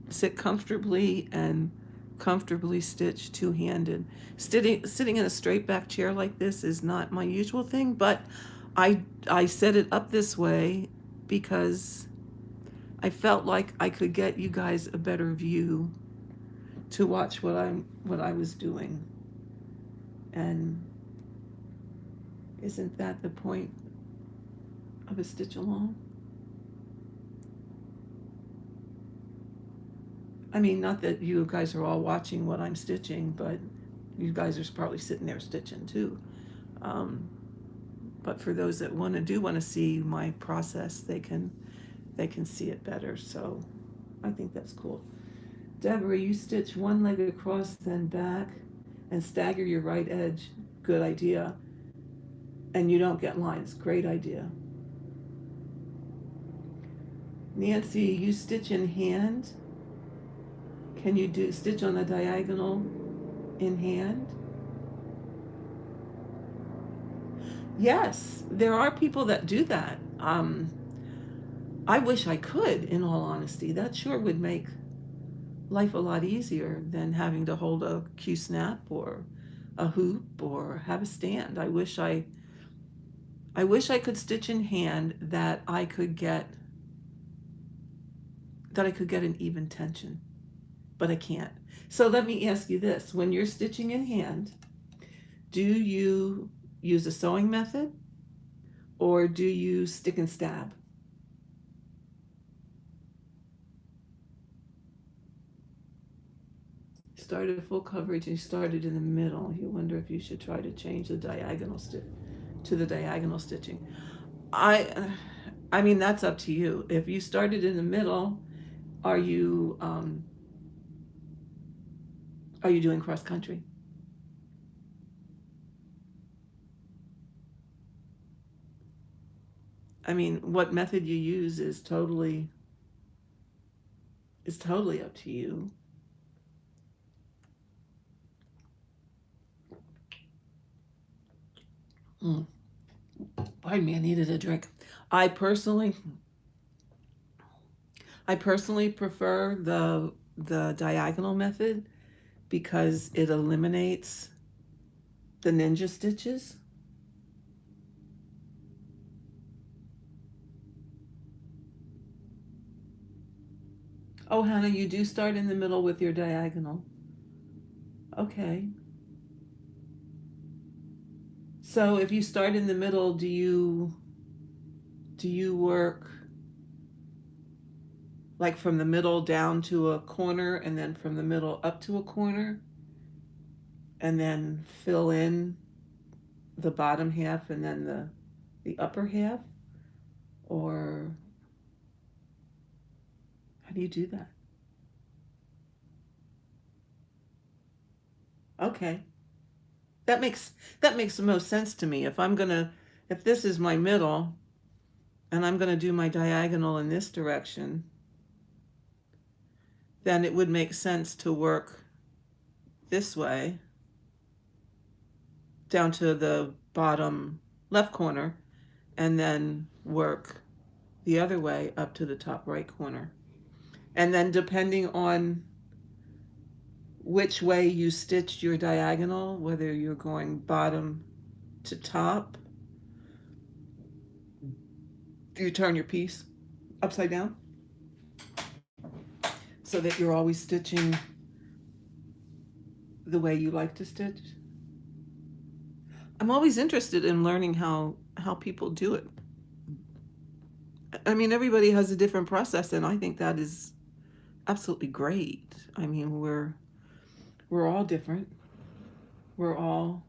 sit comfortably and comfortably stitch two-handed. Sitting in a straight back chair like this is not my usual thing, but I set it up this way because I felt like I could get you guys a better view to watch what I was doing. And isn't that the point of a stitch along? I mean, not that you guys are all watching what I'm stitching, but you guys are probably sitting there stitching too. Um, but for those that want to see my process, they can see it better. So I think that's cool. Deborah, you stitch one leg across, then back, and stagger your right edge. Good idea. And you don't get lines. Great idea. Nancy, you stitch in hand. Can you do stitch on the diagonal in hand? Yes, there are people that do that. I wish I could, in all honesty. That sure would make life a lot easier than having to hold a Q snap or a hoop or have a stand. I wish I could stitch in hand that I could get an even tension, but I can't. So let me ask you this. When you're stitching in hand, do you use a sewing method or do you stick and stab? Started full coverage and started in the middle. You wonder if you should try to change the diagonal stitch to the diagonal stitching. I I mean that's up to you. If you started in the middle, are you um, are you doing cross country? I mean, what method you use is totally up to you. Mm. Pardon me, I needed a drink. I personally I personally prefer the diagonal method because it eliminates the ninja stitches. Oh, Hannah, you do start in the middle with your diagonal. Okay. So if you start in the middle, do you work like from the middle down to a corner and then from the middle up to a corner and then fill in the bottom half and then the upper half? Or how do you do that? Okay. That makes the most sense to me. If this is my middle and I'm gonna do my diagonal in this direction, then it would make sense to work this way down to the bottom left corner and then work the other way up to the top right corner. And then depending on which way you stitched your diagonal, whether you're going bottom to top, you turn your piece upside down so that you're always stitching the way you like to stitch. I'm always interested in learning how people do it. I mean, everybody has a different process, and I think that is absolutely great. I mean, we're all different. We're all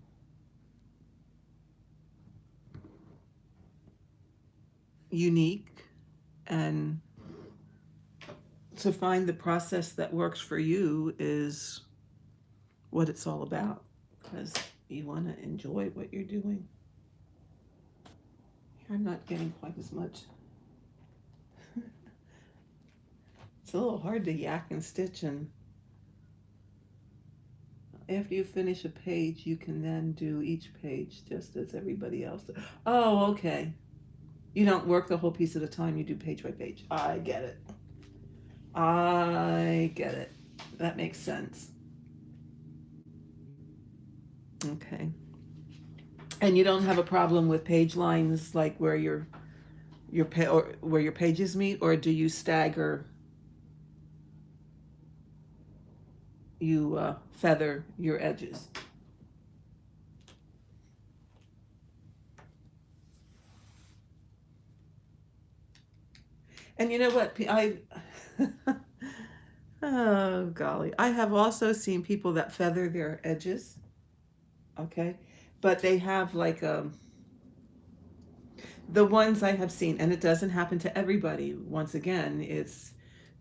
unique, and to find the process that works for you is what it's all about because you want to enjoy what you're doing. I'm not getting quite as much. It's a little hard to yak and stitch and After you finish a page, you can then do each page just as everybody else does. Oh, okay. You don't work the whole piece at a time, you do page by page. I get it. I get it. That makes sense. Okay. And you don't have a problem with page lines like where or where your pages meet, or do you stagger, you feather your edges? And you know what? Oh golly, I have also seen people that feather their edges. Okay, but they have like the ones I have seen, and it doesn't happen to everybody. Once again, it's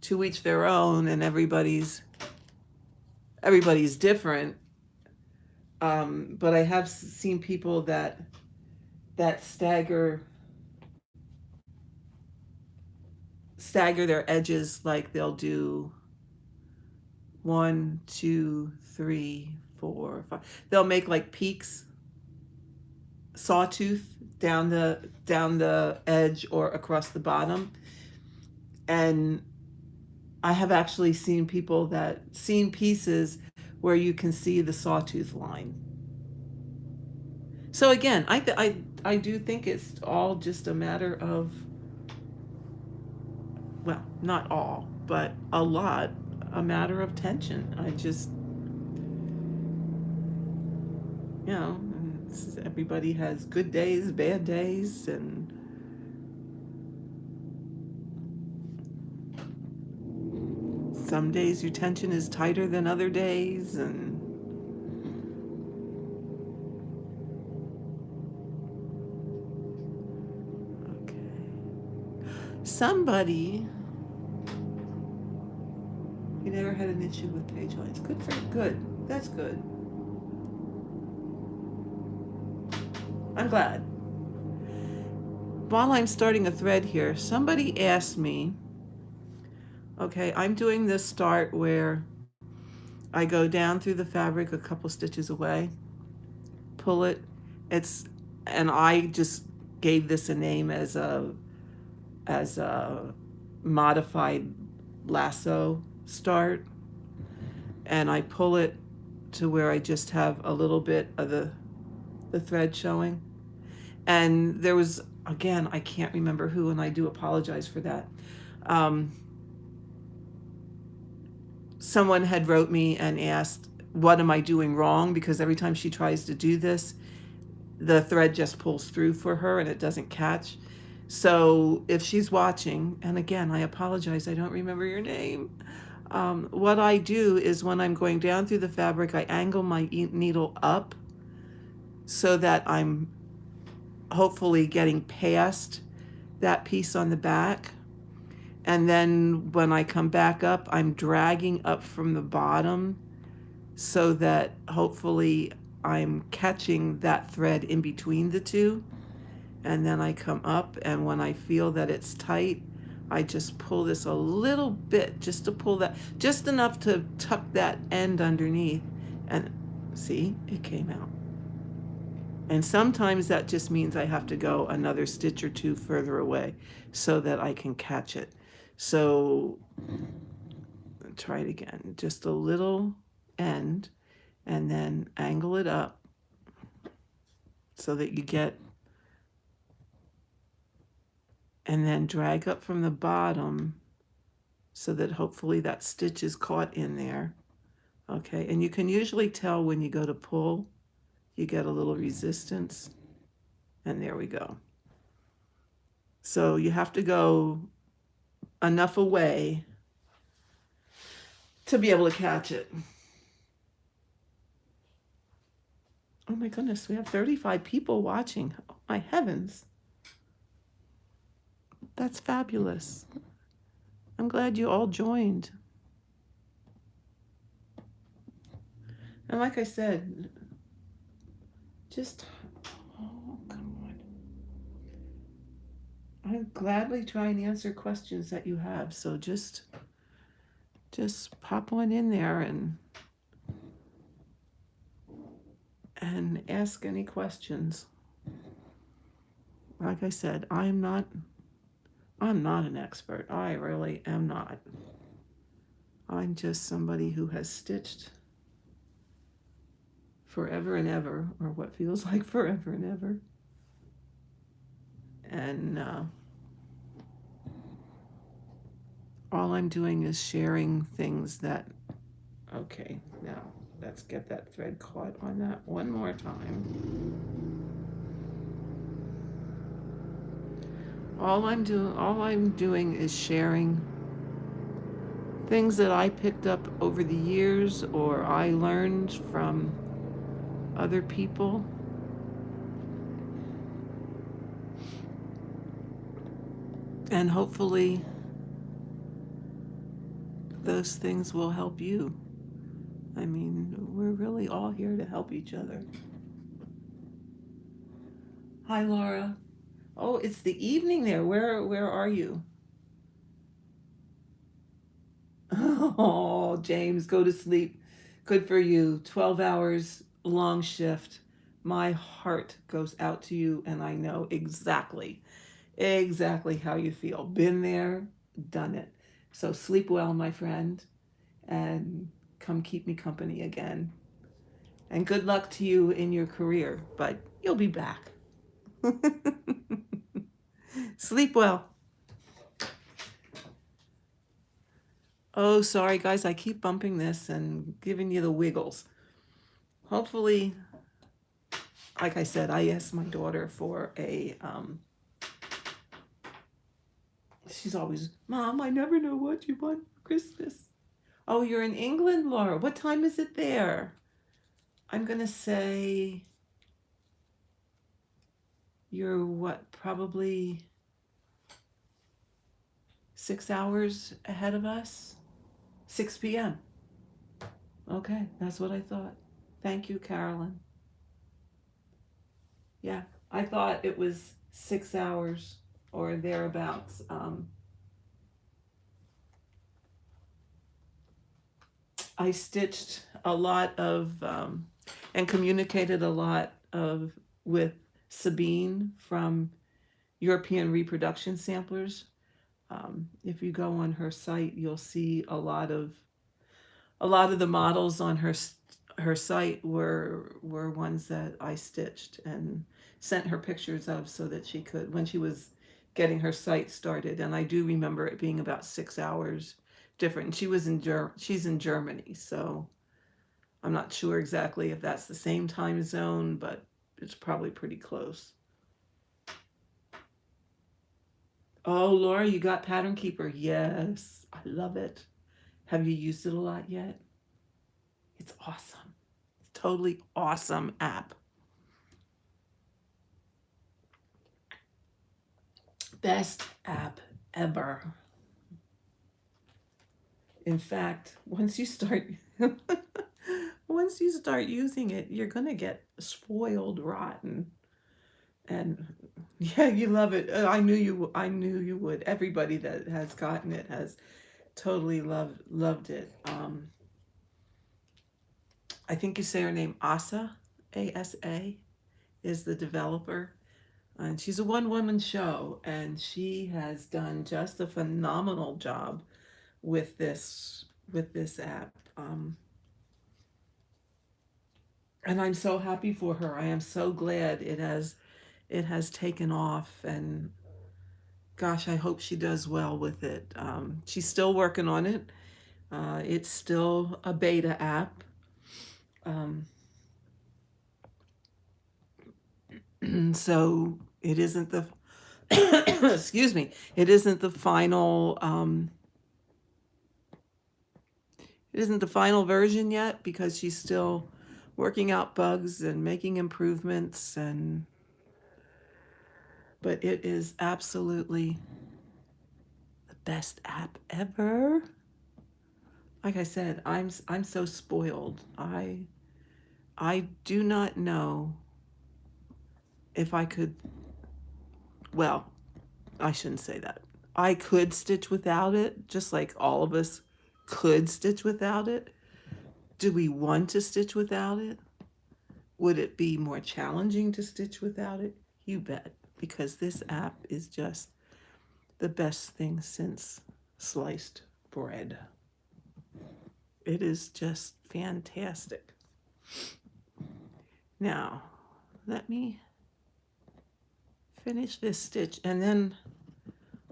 to each their own, and everybody's different. But I have seen people that stagger their edges, like they'll do one, two, three, four, five. They'll make like peaks, sawtooth down the edge or across the bottom. And I have actually seen pieces where you can see the sawtooth line. So again, I do think it's all just a matter of, well, not all, but a lot, a matter of tension. I just, you know, everybody has good days, bad days, and some days your tension is tighter than other days, and okay. Somebody, you never had an issue with page lines. Good. That's good. I'm glad. While I'm starting a thread here, somebody asked me, okay, I'm doing this start where I go down through the fabric a couple stitches away, pull it. It's and I just gave this a name as a modified lasso start, and I pull it to where I just have a little bit of the thread showing. And there was, again, I can't remember who, and I do apologize for that. Um, Someone had wrote me and asked, what am I doing wrong? Because every time she tries to do this, the thread just pulls through for her and it doesn't catch. So if she's watching, and again, I apologize, I don't remember your name. What I do is when I'm going down through the fabric, I angle my needle up so that I'm hopefully getting past that piece on the back. And then when I come back up, I'm dragging up from the bottom so that hopefully I'm catching that thread in between the two. And then I come up, and when I feel that it's tight, I just pull this a little bit, just to pull that, just enough to tuck that end underneath. And see, it came out. And sometimes that just means I have to go another stitch or two further away so that I can catch it. So try it again, just a little end, and then angle it up so that you get, and then drag up from the bottom so that hopefully that stitch is caught in there. Okay, and you can usually tell when you go to pull, you get a little resistance, and there we go. So you have to go enough away to be able to catch it. Oh my goodness, we have 35 people watching. Oh my heavens. That's fabulous. I'm glad you all joined. And like I said, just, oh, come on. I'll gladly try and answer questions that you have. So just pop one in there, and and ask any questions. Like I said, I'm not an expert. I really am not. I'm just somebody who has stitched forever and ever, or what feels like forever and ever. And all I'm doing is sharing things that, okay, now let's get that thread caught on that one more time. All I'm doing is sharing things that I picked up over the years or I learned from other people. And hopefully those things will help you. I mean, we're really all here to help each other. Hi, Laura. Oh, it's the evening there. Where are you? Oh, James, go to sleep. Good for you. 12 hours, long shift. My heart goes out to you, and I know exactly how you feel. Been there, done it. So sleep well, my friend, and come keep me company again. And good luck to you in your career, but you'll be back. Sleep well. Oh, sorry, guys. I keep bumping this and giving you the wiggles. Hopefully, like I said, I asked my daughter for a. She's always, Mom, I never know what you want for Christmas. Oh, you're in England, Laura. What time is it there? I'm going to say you're what, probably 6 hours ahead of us? 6 p.m. Okay, that's what I thought. Thank you, Carolyn. Yeah, I thought it was 6 hours or thereabouts. I stitched a lot of and communicated a lot of with Sabine from European Reproduction Samplers. If you go on her site, you'll see a lot of the models on her site were ones that I stitched and sent her pictures of so that she could when she was getting her site started. And I do remember it being about 6 hours different. She's in Germany, so I'm not sure exactly if that's the same time zone, but it's probably pretty close. Oh, Laura, you got Pattern Keeper. Yes, I love it. Have you used it a lot yet? It's awesome. It's totally awesome app. Best app ever. In fact, once you start using it, you're going to get spoiled rotten. And yeah, you love it. I knew you would. Everybody that has gotten it has totally loved it. I think you say her name Asa, ASA, is the developer. And she's a one-woman show, and she has done just a phenomenal job with this app. And I'm so happy for her. I am so glad it has taken off, and gosh, I hope she does well with it. She's still working on it. It's still a beta app. Um, so it isn't the excuse me. It isn't the final. It isn't the final version yet because she's still working out bugs and making improvements, and but it is absolutely the best app ever. Like I said, I'm so spoiled. I do not know if I could, well, I shouldn't say that. I could stitch without it, just like all of us could stitch without it. Do we want to stitch without it? Would it be more challenging to stitch without it? You bet, because this app is just the best thing since sliced bread. It is just fantastic. Now, let me finish this stitch, and then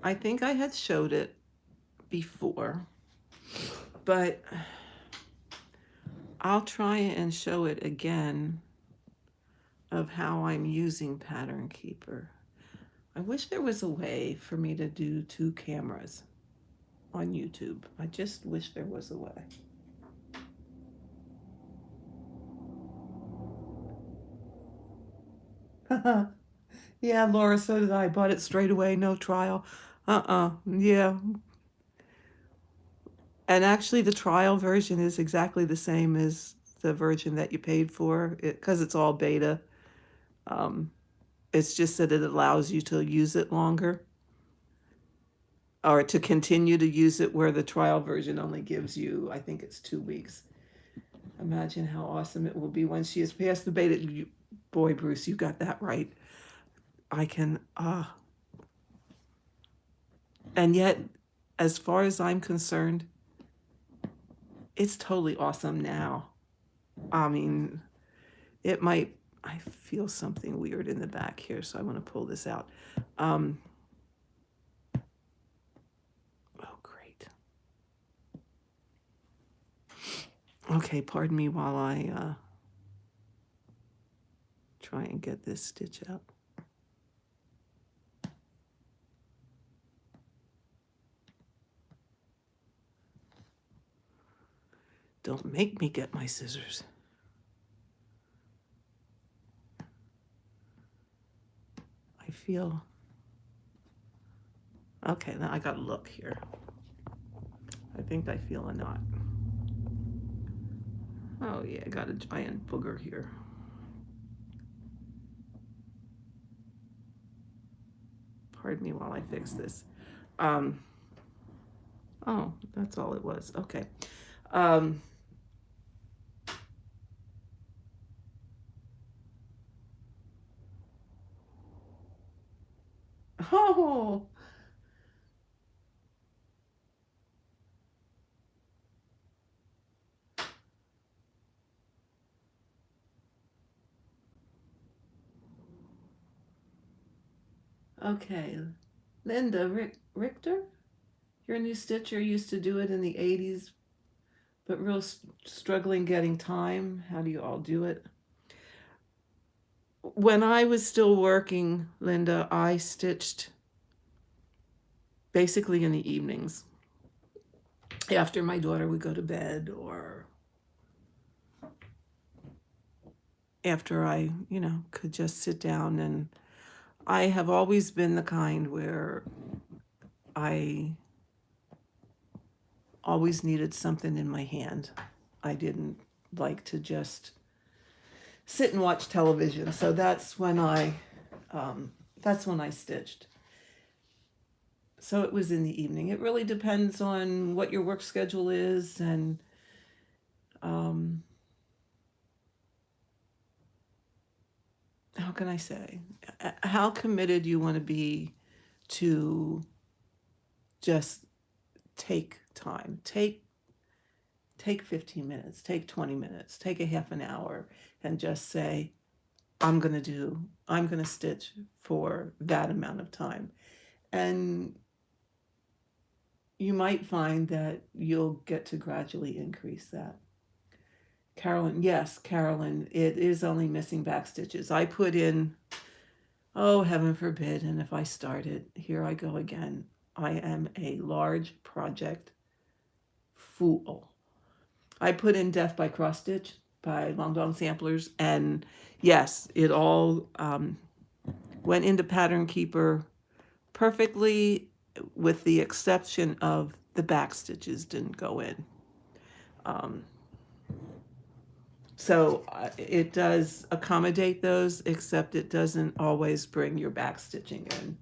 I think I had showed it before, but I'll try and show it again of how I'm using Pattern Keeper. I wish there was a way for me to do two cameras on YouTube. I just wish there was a way. Yeah, Laura, so did I. Bought it straight away, no trial. Yeah. And actually, the trial version is exactly the same as the version that you paid for, because it's all beta. Um, it's just that it allows you to use it longer or to continue to use it, where the trial version only gives you, I think it's 2 weeks. Imagine how awesome it will be when she has passed the beta. Boy, Bruce, you got that right. I can, and yet, as far as I'm concerned, it's totally awesome now. I mean, it might, I feel something weird in the back here, so I want to pull this out. Oh, great. Okay, pardon me while I try and get this stitch out. Don't make me get my scissors. I feel, okay, now I gotta look here. I think I feel a knot. Oh yeah, I got a giant booger here. Pardon me while I fix this. Oh, that's all it was. Okay. Um, oh, okay. Linda Richter, you're a new stitcher, used to do it in the 80s, but real struggling getting time. How do you all do it? When I was still working, Linda, I stitched basically in the evenings after my daughter would go to bed, or after I, could just sit down. And I have always been the kind where I always needed something in my hand. I didn't like to just sit and watch television. So that's when I stitched. So it was in the evening. It really depends on what your work schedule is, and um, how can I say, how committed you want to be to just take time. Take 15 minutes, take 20 minutes, take a half an hour, and just say, I'm going to stitch for that amount of time. And you might find that you'll get to gradually increase that. Carolyn, yes, Carolyn, it is only missing back stitches. I put in, oh, heaven forbid, and if I start it, here I go again. I am a large project fool. I put in Death by Cross Stitch by Long Dong Samplers, and yes, it all went into Pattern Keeper perfectly, with the exception of the back stitches didn't go in. So it does accommodate those, except it doesn't always bring your back stitching in.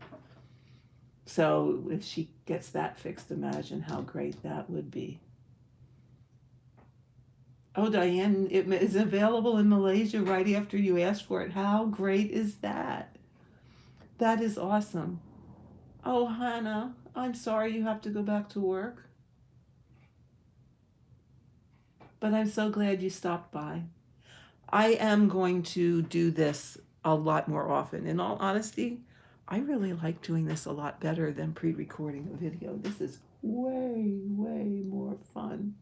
So if she gets that fixed, imagine how great that would be. Oh, Diane, it is available in Malaysia right after you asked for it. How great is that? That is awesome. Oh, Hannah, I'm sorry you have to go back to work, but I'm so glad you stopped by. I am going to do this a lot more often. In all honesty, I really like doing this a lot better than pre recording a video. This is way, way more fun.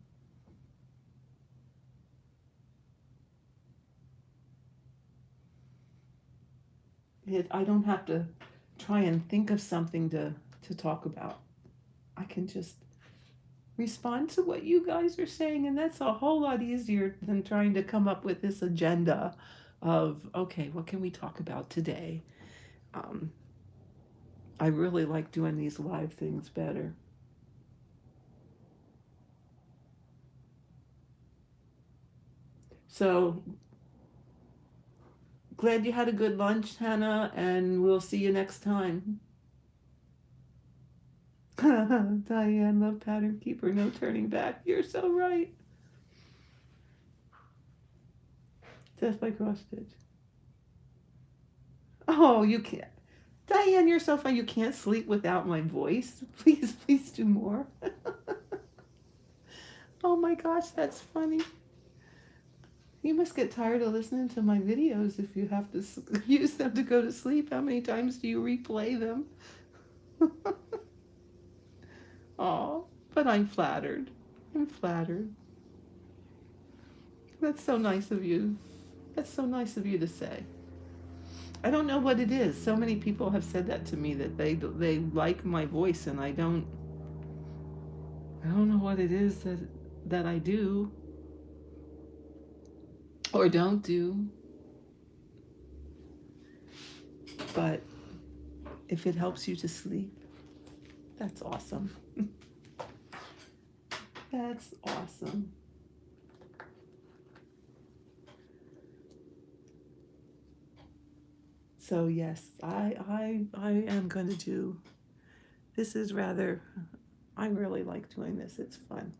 I don't have to try and think of something to talk about. I can just respond to what you guys are saying, and that's a whole lot easier than trying to come up with this agenda of, okay, what can we talk about today? Um, I really like doing these live things better. So glad you had a good lunch, Hannah, and we'll see you next time. Diane, love pattern keeper, no turning back. You're so right. Death by cross stitch. Oh, you can't. Diane, you're so fun. You can't sleep without my voice. Please, please do more. Oh my gosh, that's funny. You must get tired of listening to my videos if you have to use them to go to sleep. How many times do you replay them? Oh, but I'm flattered. I'm flattered. That's so nice of you. That's so nice of you to say. I don't know what it is. So many people have said that to me that they like my voice, and I don't know what it is that I do or don't do. But if it helps you to sleep, that's awesome. That's awesome. So yes, I am going to do. This is rather. I really like doing this. It's fun.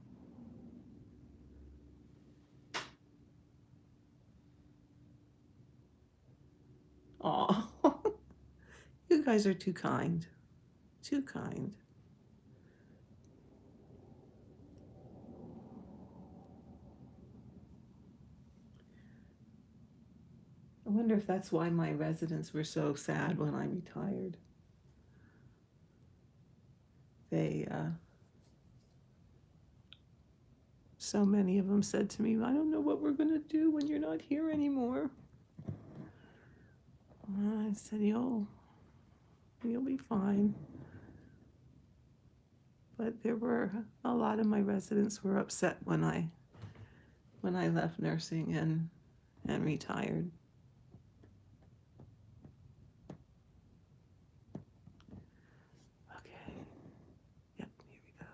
Aw, you guys are too kind. Too kind. I wonder if that's why my residents were so sad when I retired. They, so many of them said to me, I don't know what we're going to do when you're not here anymore. I said, you'll be fine. But there were a lot of my residents were upset when I left nursing and retired. Okay. Yep, here we go.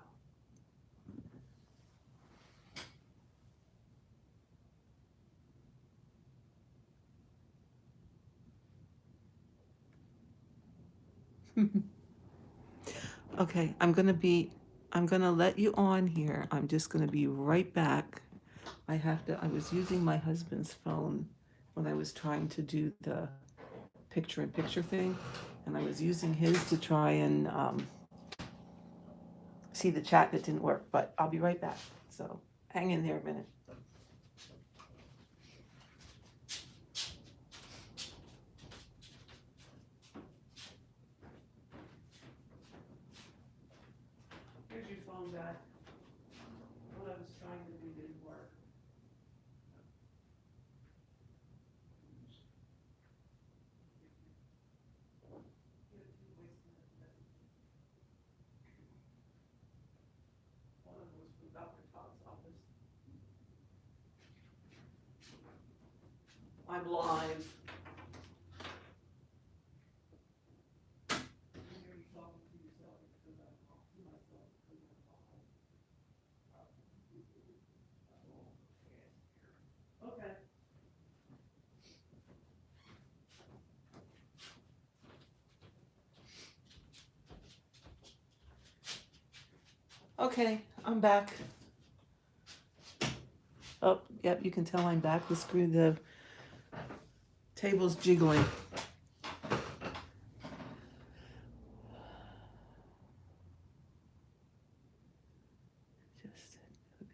Okay, I'm gonna let you on here. I'm just gonna be right back. I was using my husband's phone when I was trying to do the picture in picture thing, and I was using his to try and see the chat that didn't work, but I'll be right back. So hang in there a minute. Here's your phone back. What I was trying to do didn't work. One of them was from Dr. Todd's office. I'm live. Okay. Okay, I'm back. Oh, yep, you can tell I'm back. The table's jiggling. Just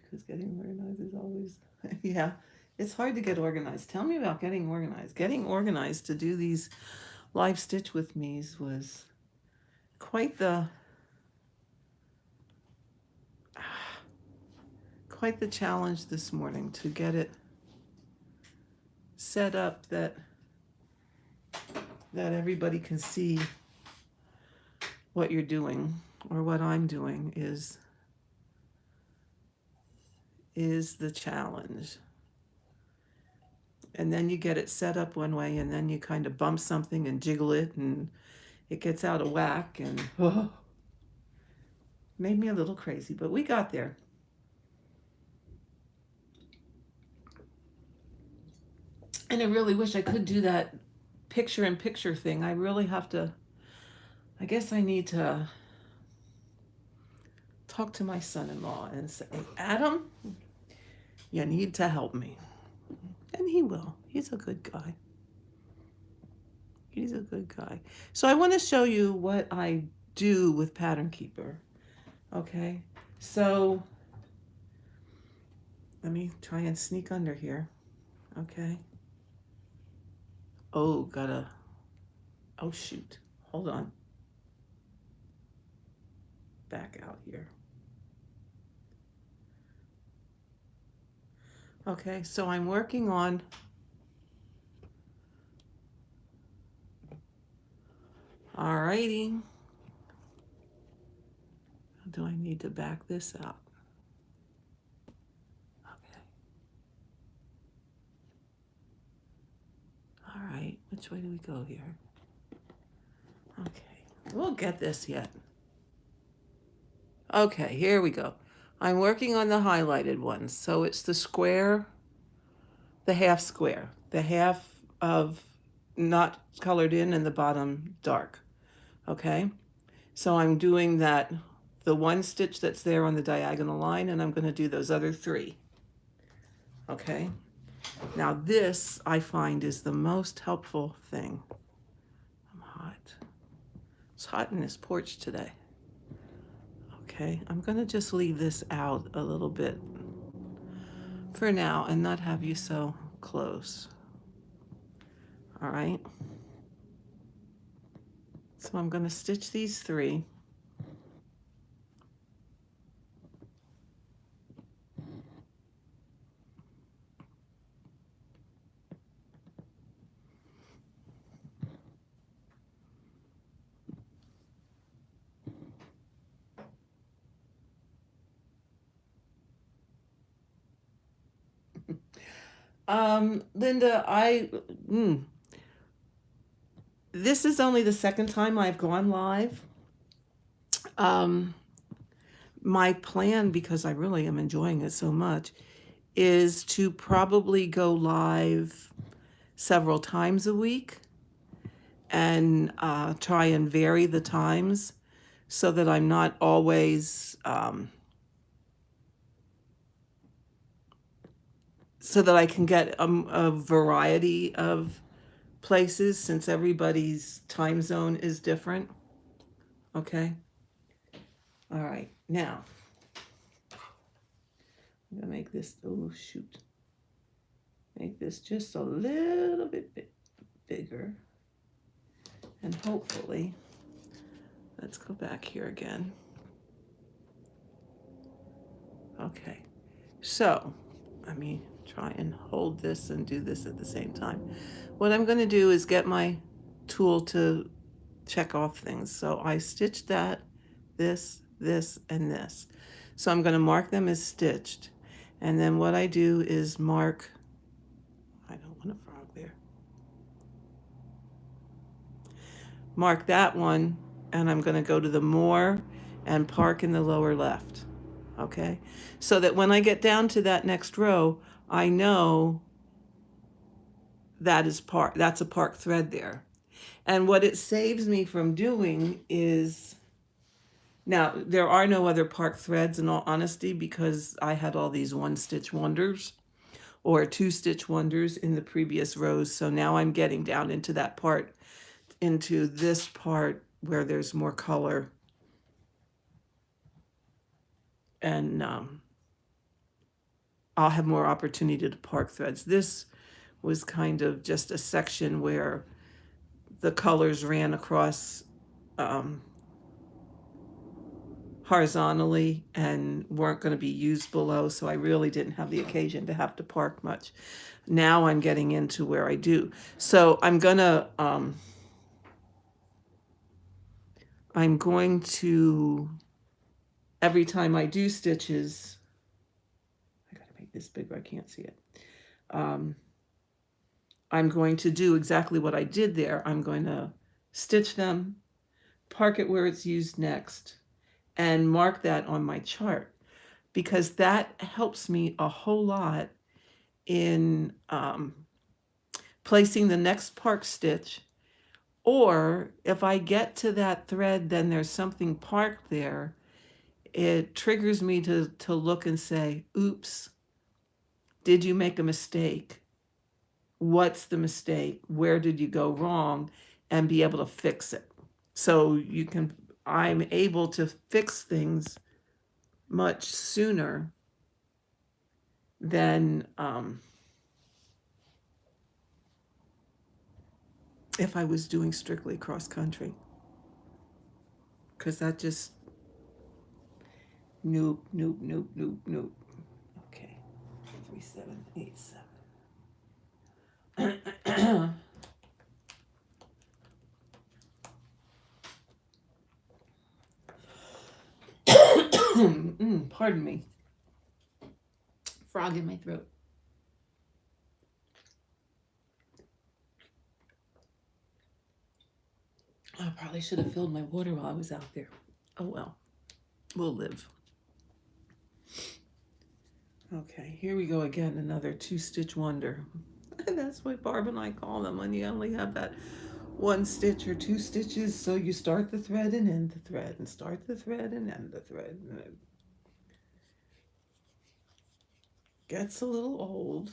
because getting organized is always, yeah, it's hard to get organized. Tell me about getting organized. Getting organized to do these live stitch with me's was quite the quite the challenge this morning to get it set up that everybody can see what you're doing, or what I'm doing is the challenge. And then you get it set up one way, and then you kind of bump something and jiggle it, and it gets out of whack, and made me a little crazy, but we got there. And I really wish I could do that picture in picture thing. I really have to, I guess I need to talk to my son-in-law and say, Adam, you need to help me. And he will. He's a good guy. He's a good guy. So I want to show you what I do with Pattern Keeper. Okay, so let me try and sneak under here. Okay. Oh, oh shoot. Hold on. Back out here. Okay, so I'm working on alrighty. Do I need to back this out? Okay. All right, which way do we go here? Okay, we'll get this yet. Okay, here we go. I'm working on the highlighted ones. So it's the square, the half square, the half of not colored in and the bottom dark. Okay, so I'm doing that, the one stitch that's there on the diagonal line, and I'm going to do those other three. Okay, now this I find is the most helpful thing. I'm hot. It's hot in this porch today. Okay, I'm going to just leave this out a little bit for now and not have you so close. All right. So I'm going to stitch these three. Linda, this is only the second time I've gone live. My plan, because I really am enjoying it so much, is to probably go live several times a week and try and vary the times so that I'm not always, so that I can get a variety of places since everybody's time zone is different. Okay. All right. Now, I'm going to make this, oh shoot. Make this just a little bit bigger. And hopefully, let's go back here again. Okay. So, let me try and hold this and do this at the same time. What I'm going to do is get my tool to check off things. So I stitched that, this, and this. So I'm going to mark them as stitched. And then what I do is mark, I don't want a frog there. Mark that one, and I'm going to go to the more and park in the lower left. Okay? So that when I get down to that next row, I know that's a park thread there. And what it saves me from doing is, now there are no other park threads in all honesty because I had all these one stitch wonders. or two stitch wonders in the previous rows. So now I'm getting down into that part, into this part where there's more color, and I'll have more opportunity to park threads. This was kind of just a section where the colors ran across um, horizontally and weren't going to be used below, so I really didn't have the occasion to have to park much. Now I'm getting into where I do. So I'm going to, every time I do stitches, I gotta make this bigger, I can't see it. I'm going to do exactly what I did there. I'm going to stitch them, park it where it's used next, and mark that on my chart, because that helps me a whole lot in placing the next park stitch. Or if I get to that thread, then there's something parked there, it triggers me to look and say, oops, did you make a mistake? What's the mistake? Where did you go wrong? And be able to fix it. So I'm able to fix things much sooner than if I was doing strictly cross country. Because that just, nope, nope, nope, nope, nope. Okay, 3787. Pardon me. Frog in my throat. I probably should have filled my water while I was out there. Oh well, we'll live. Okay, here we go again, another two stitch wonder. That's what Barb and I call them when you only have that one stitch or two stitches. So you start the thread and end the thread, and start the thread and end the thread. And it gets a little old.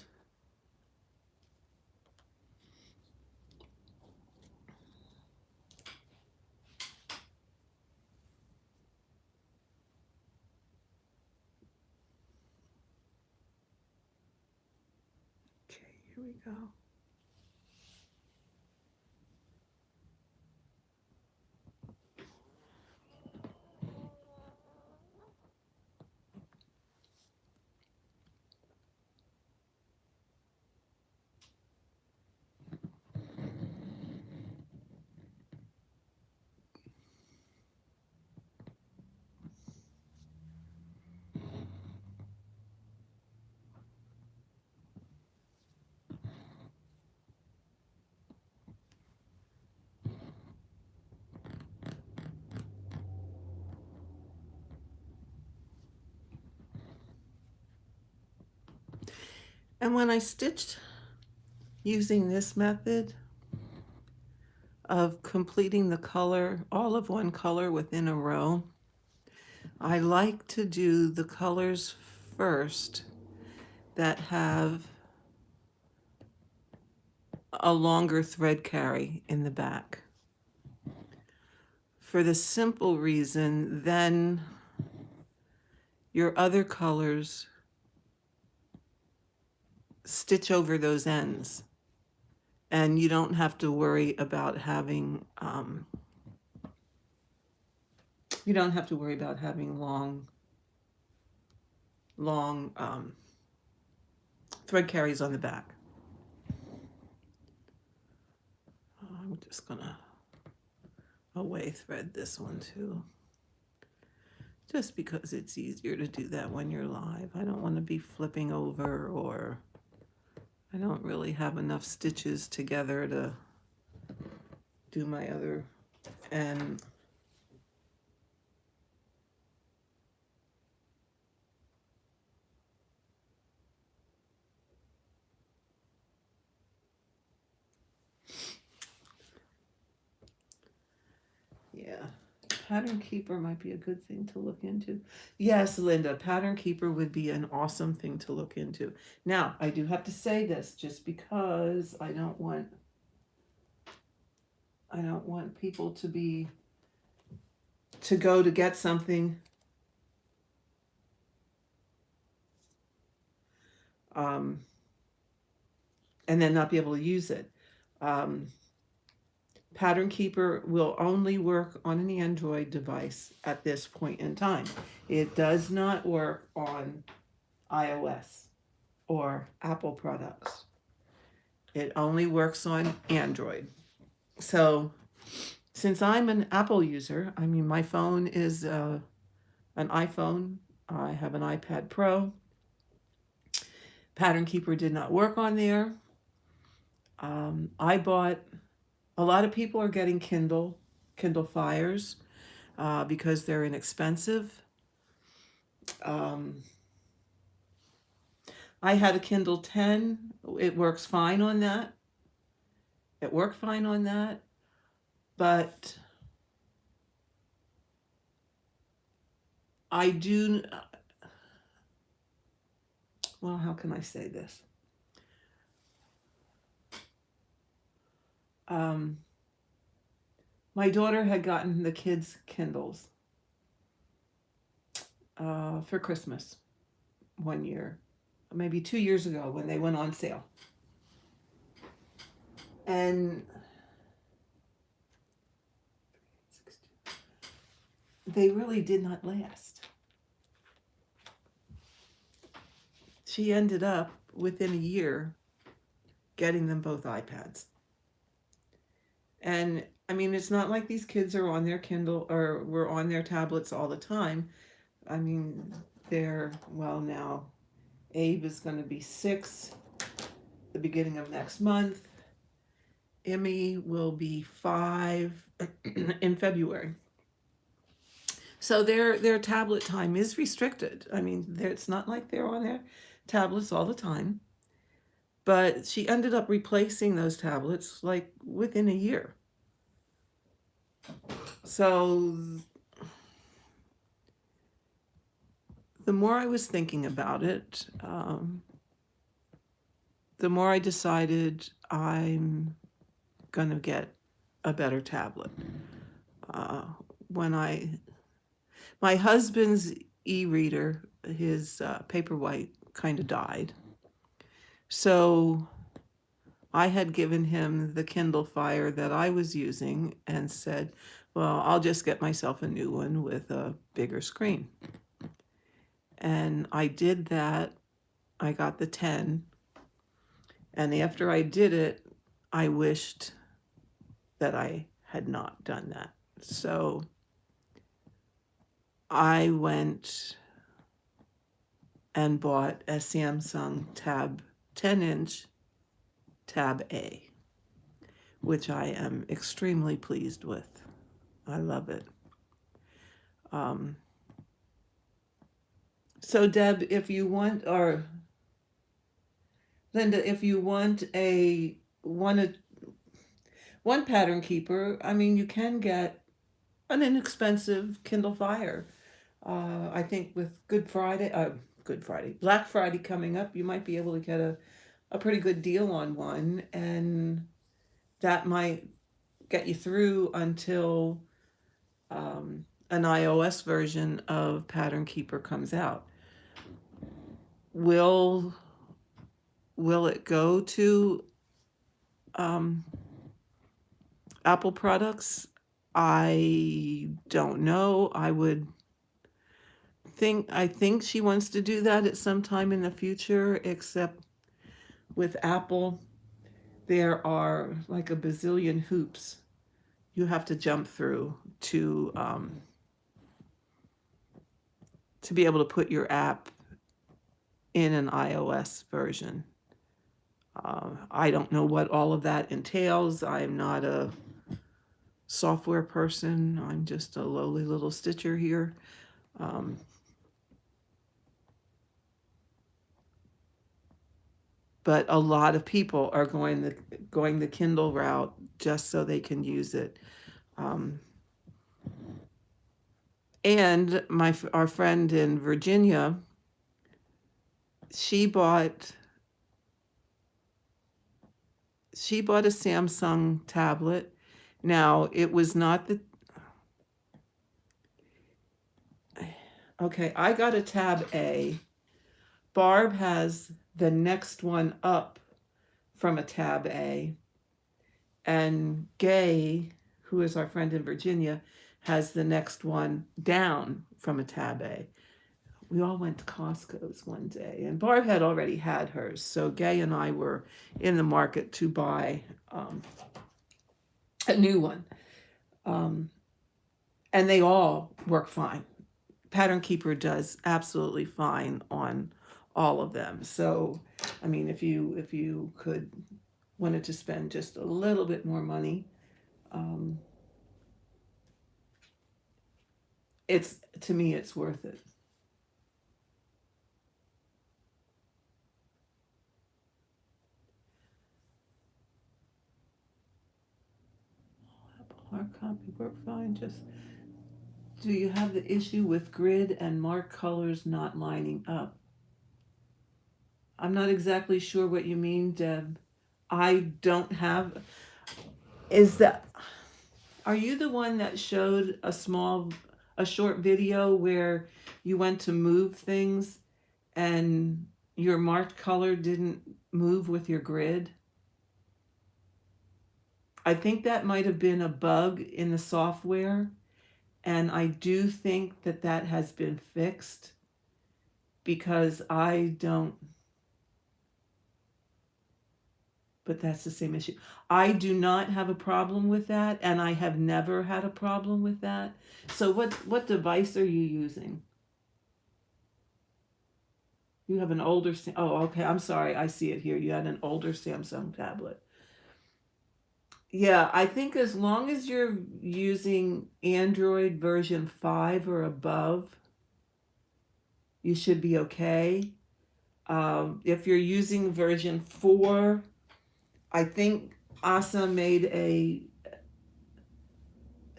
Okay, here we go. And when I stitched using this method of completing the color, all of one color within a row, I like to do the colors first that have a longer thread carry in the back. For the simple reason, then your other colors stitch over those ends, and you don't have to worry about having long thread carries on the back. I'm just gonna away thread this one too, just because it's easier to do that when you're live. I don't want to be flipping over, or I don't really have enough stitches together to do my other end. Yeah. Pattern Keeper might be a good thing to look into. Yes, Linda, Pattern Keeper would be an awesome thing to look into. Now, I do have to say this just because I don't want people to go to get something um, and then not be able to use it. Um, Pattern Keeper will only work on an Android device at this point in time. It does not work on iOS or Apple products. It only works on Android. So, since I'm an Apple user, I mean, my phone is an iPhone, I have an iPad Pro. Pattern Keeper did not work on there. I bought, a lot of people are getting Kindle Fires because they're inexpensive. Um, I had a Kindle 10. It works fine on that. It worked fine on that. But I do, well, how can I say this? Um, my daughter had gotten the kids' Kindles for Christmas one year, maybe 2 years ago when they went on sale. And they really did not last. She ended up within a year getting them both iPads. And I mean, it's not like these kids are on their Kindle or were on their tablets all the time. I mean, they're, well, now Abe is going to be 6 the beginning of next month. Emmy will be 5 in February. So their tablet time is restricted. I mean, it's not like they're on their tablets all the time. But she ended up replacing those tablets like within a year. So the more I was thinking about it, the more I decided I'm going to get a better tablet. Uh, when my husband's e-reader, his Paperwhite, kind of died. So I had given him the Kindle Fire that I was using and said, well, I'll just get myself a new one with a bigger screen. And I did that. I got the 10. And after I did it, I wished that I had not done that. So I went and bought a Samsung Tab 10-inch Tab A, which I am extremely pleased with. I love it. So Deb, if you want, or Linda, if you want one Pattern Keeper, I mean, you can get an inexpensive Kindle Fire. I think with Black Friday coming up, you might be able to get a pretty good deal on one, and that might get you through until an iOS version of Pattern Keeper comes out. Will it go to Apple products? I don't know. I think she wants to do that at some time in the future, except with Apple, there are like a bazillion hoops you have to jump through to be able to put your app in an iOS version. I don't know what all of that entails. I'm not a software person. I'm just a lowly little stitcher here. But a lot of people are going the Kindle route just so they can use it. And our friend in Virginia, she bought a Samsung tablet. Now, it was not the okay, I got a Tab A. Barb has the next one up from a Tab A. And Gay, who is our friend in Virginia, has the next one down from a Tab A. We all went to Costco's one day, and Barb had already had hers. So Gay and I were in the market to buy a new one. And they all work fine. Pattern Keeper does absolutely fine on all of them. So, I mean, if you could wanted to spend just a little bit more money, it's to me it's worth it. Hard copy work fine. Just do you have the issue with grid and mark colors not lining up? I'm not exactly sure what you mean, Deb. I don't have. Is that? Are you the one that showed a short video where you went to move things and your marked color didn't move with your grid? I think that might have been a bug in the software, and I do think that that has been fixed because I don't, but that's the same issue. I do not have a problem with that, and I have never had a problem with that. So what device are you using? You have an older, oh, okay, I'm sorry, I see it here. You had an older Samsung tablet. Yeah, I think as long as you're using Android version 5 or above, you should be okay. If you're using version 4, I think Asa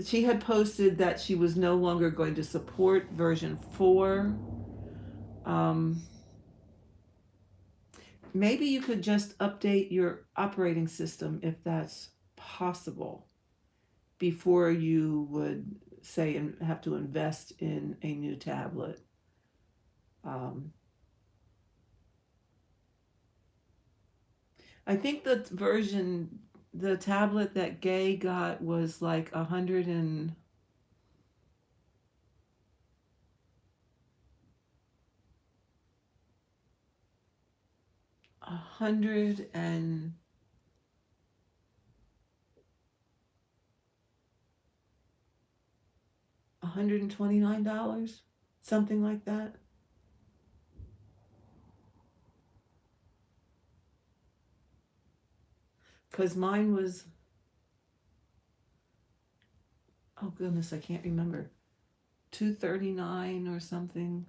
she had posted that she was no longer going to support version 4. Um, Maybe you could just update your operating system if that's possible before you would say and have to invest in a new tablet. Um, I think the tablet that Gay got was like 129, something like that. Because mine was, oh goodness, I can't remember, 239 or something.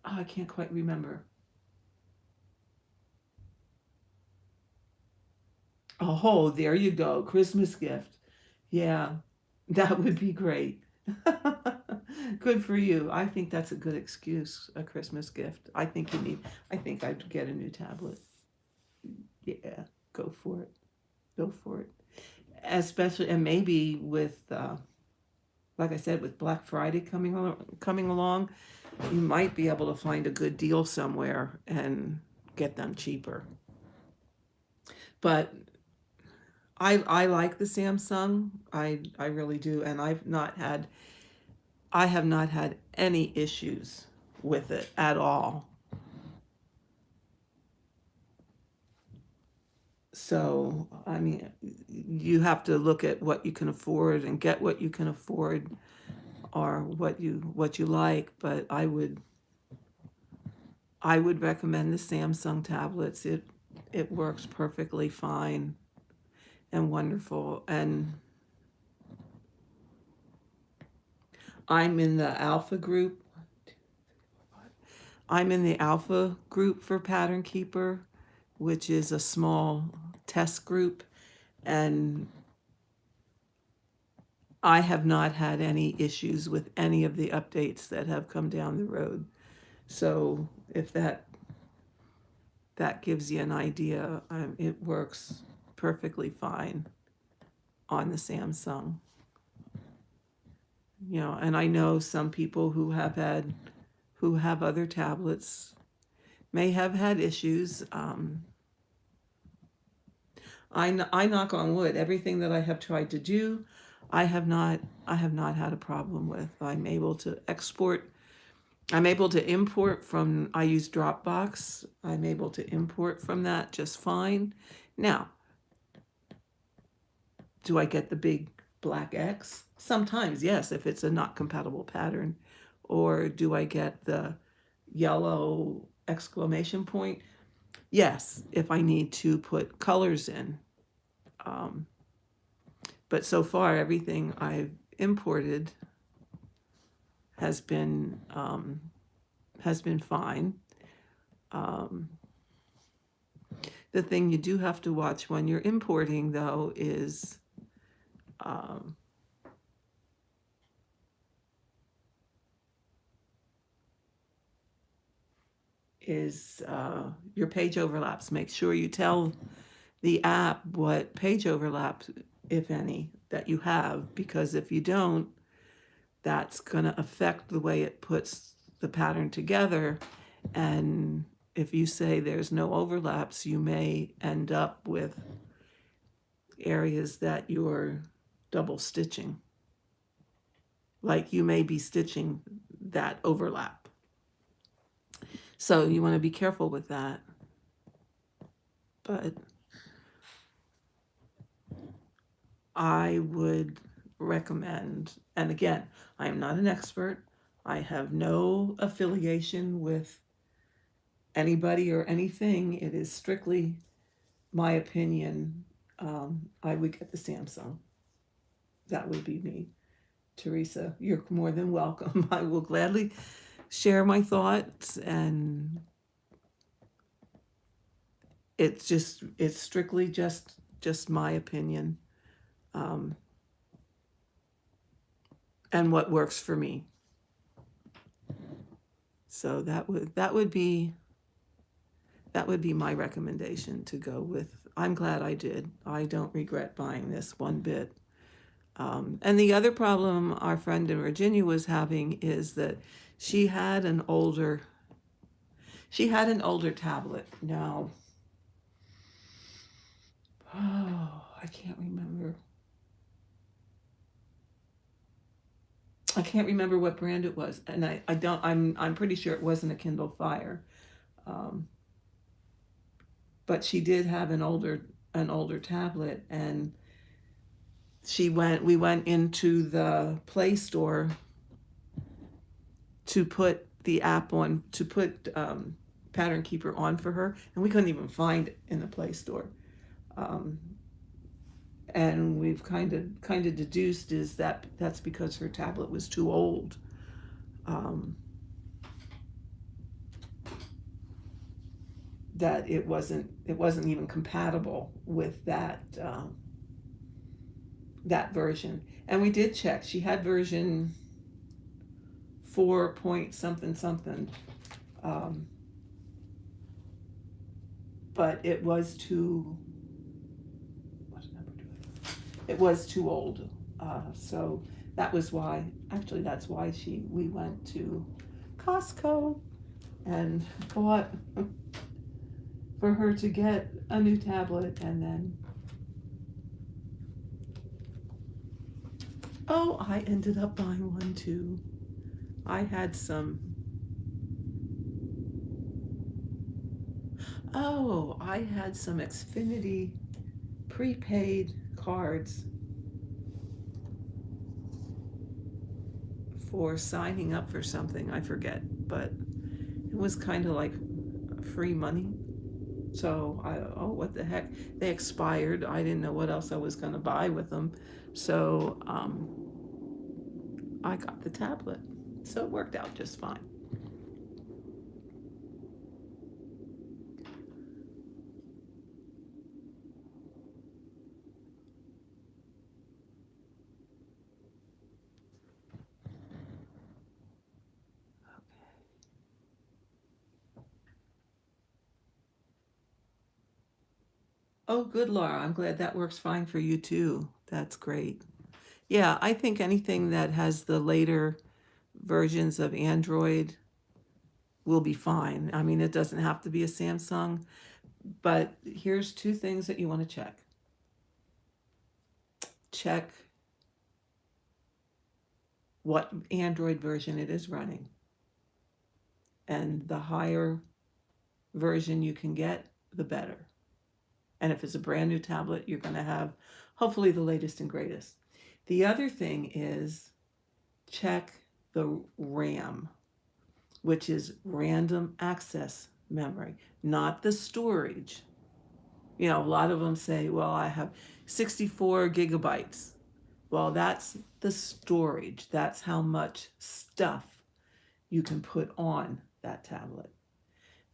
Oh, I can't quite remember. Oh, there you go. Christmas gift. Yeah, that would be great. Good for you. I think that's a good excuse, a Christmas gift. I think I'd get a new tablet. Yeah, go for it. Go for it. Especially, and maybe with, like I said, with Black Friday coming along, you might be able to find a good deal somewhere and get them cheaper. But I like the Samsung. I really do, and I have not had any issues with it at all. So, I mean, you have to look at what you can afford and get what you can afford or what you like, but I would recommend the Samsung tablets. It works perfectly fine and wonderful. And I'm in the alpha group. I'm in the alpha group for Pattern Keeper, which is a small test group. And I have not had any issues with any of the updates that have come down the road. So if that gives you an idea, it works perfectly fine on the Samsung. You know, and I know some people who have other tablets may have had issues. I knock on wood. Everything that I have tried to do, I have not I have not had a problem with. I'm able to export. I'm able to import from. I use Dropbox. I'm able to import from that just fine. Now, do I get the big black X? Sometimes, yes, if it's a not compatible pattern. Or do I get the yellow exclamation point? Yes, if I need to put colors in. Um, but so far, everything I've imported has been fine. Um, the thing you do have to watch when you're importing, though, um, your page overlaps. Make sure you tell the app what page overlap, if any, that you have, because if you don't, that's going to affect the way it puts the pattern together. And if you say there's no overlaps, you may end up with areas that you're double stitching. Like you may be stitching that overlap. So you want to be careful with that. But I would recommend, and again, I am not an expert. I have no affiliation with anybody or anything. It is strictly my opinion. I would get the Samsung. That would be me. Teresa, you're more than welcome. I will gladly share my thoughts, and it's strictly just my opinion, um, and what works for me. So that would be my recommendation to go with. I'm glad I did. I don't regret buying this one bit. And the other problem our friend in Virginia was having is that she had an older tablet. Now, oh, I can't remember. I can't remember what brand it was, and I don't. I'm pretty sure it wasn't a Kindle Fire, um, but she did have an older tablet, and we went into the Play Store to put the app on, to put Pattern Keeper on for her, and we couldn't even find it in the Play Store. Um, and we've kind of deduced is that that's because her tablet was too old. Um, that it wasn't even compatible with that version. And we did check. She had version 4 point something something, um, but it was too. What number do I? It was too old. So that was why. Actually, that's why we went to Costco and bought for her to get a new tablet, and then I ended up buying one too. I had some. I had some Xfinity prepaid cards for signing up for something. I forget, but it was kind of like free money. So what the heck? They expired. I didn't know what else I was going to buy with them. So I got the tablet. So it worked out just fine. Oh, good, Laura. I'm glad that works fine for you too. That's great. Yeah, I think anything that has the later versions of Android will be fine. I mean, it doesn't have to be a Samsung, but here's two things that you want to check. Check what Android version it is running. And the higher version you can get, the better. And if it's a brand new tablet, you're going to have hopefully the latest and greatest. The other thing is check the RAM, which is random access memory, not the storage. You know, a lot of them say, well, I have 64 gigabytes. Well, that's the storage. That's how much stuff you can put on that tablet.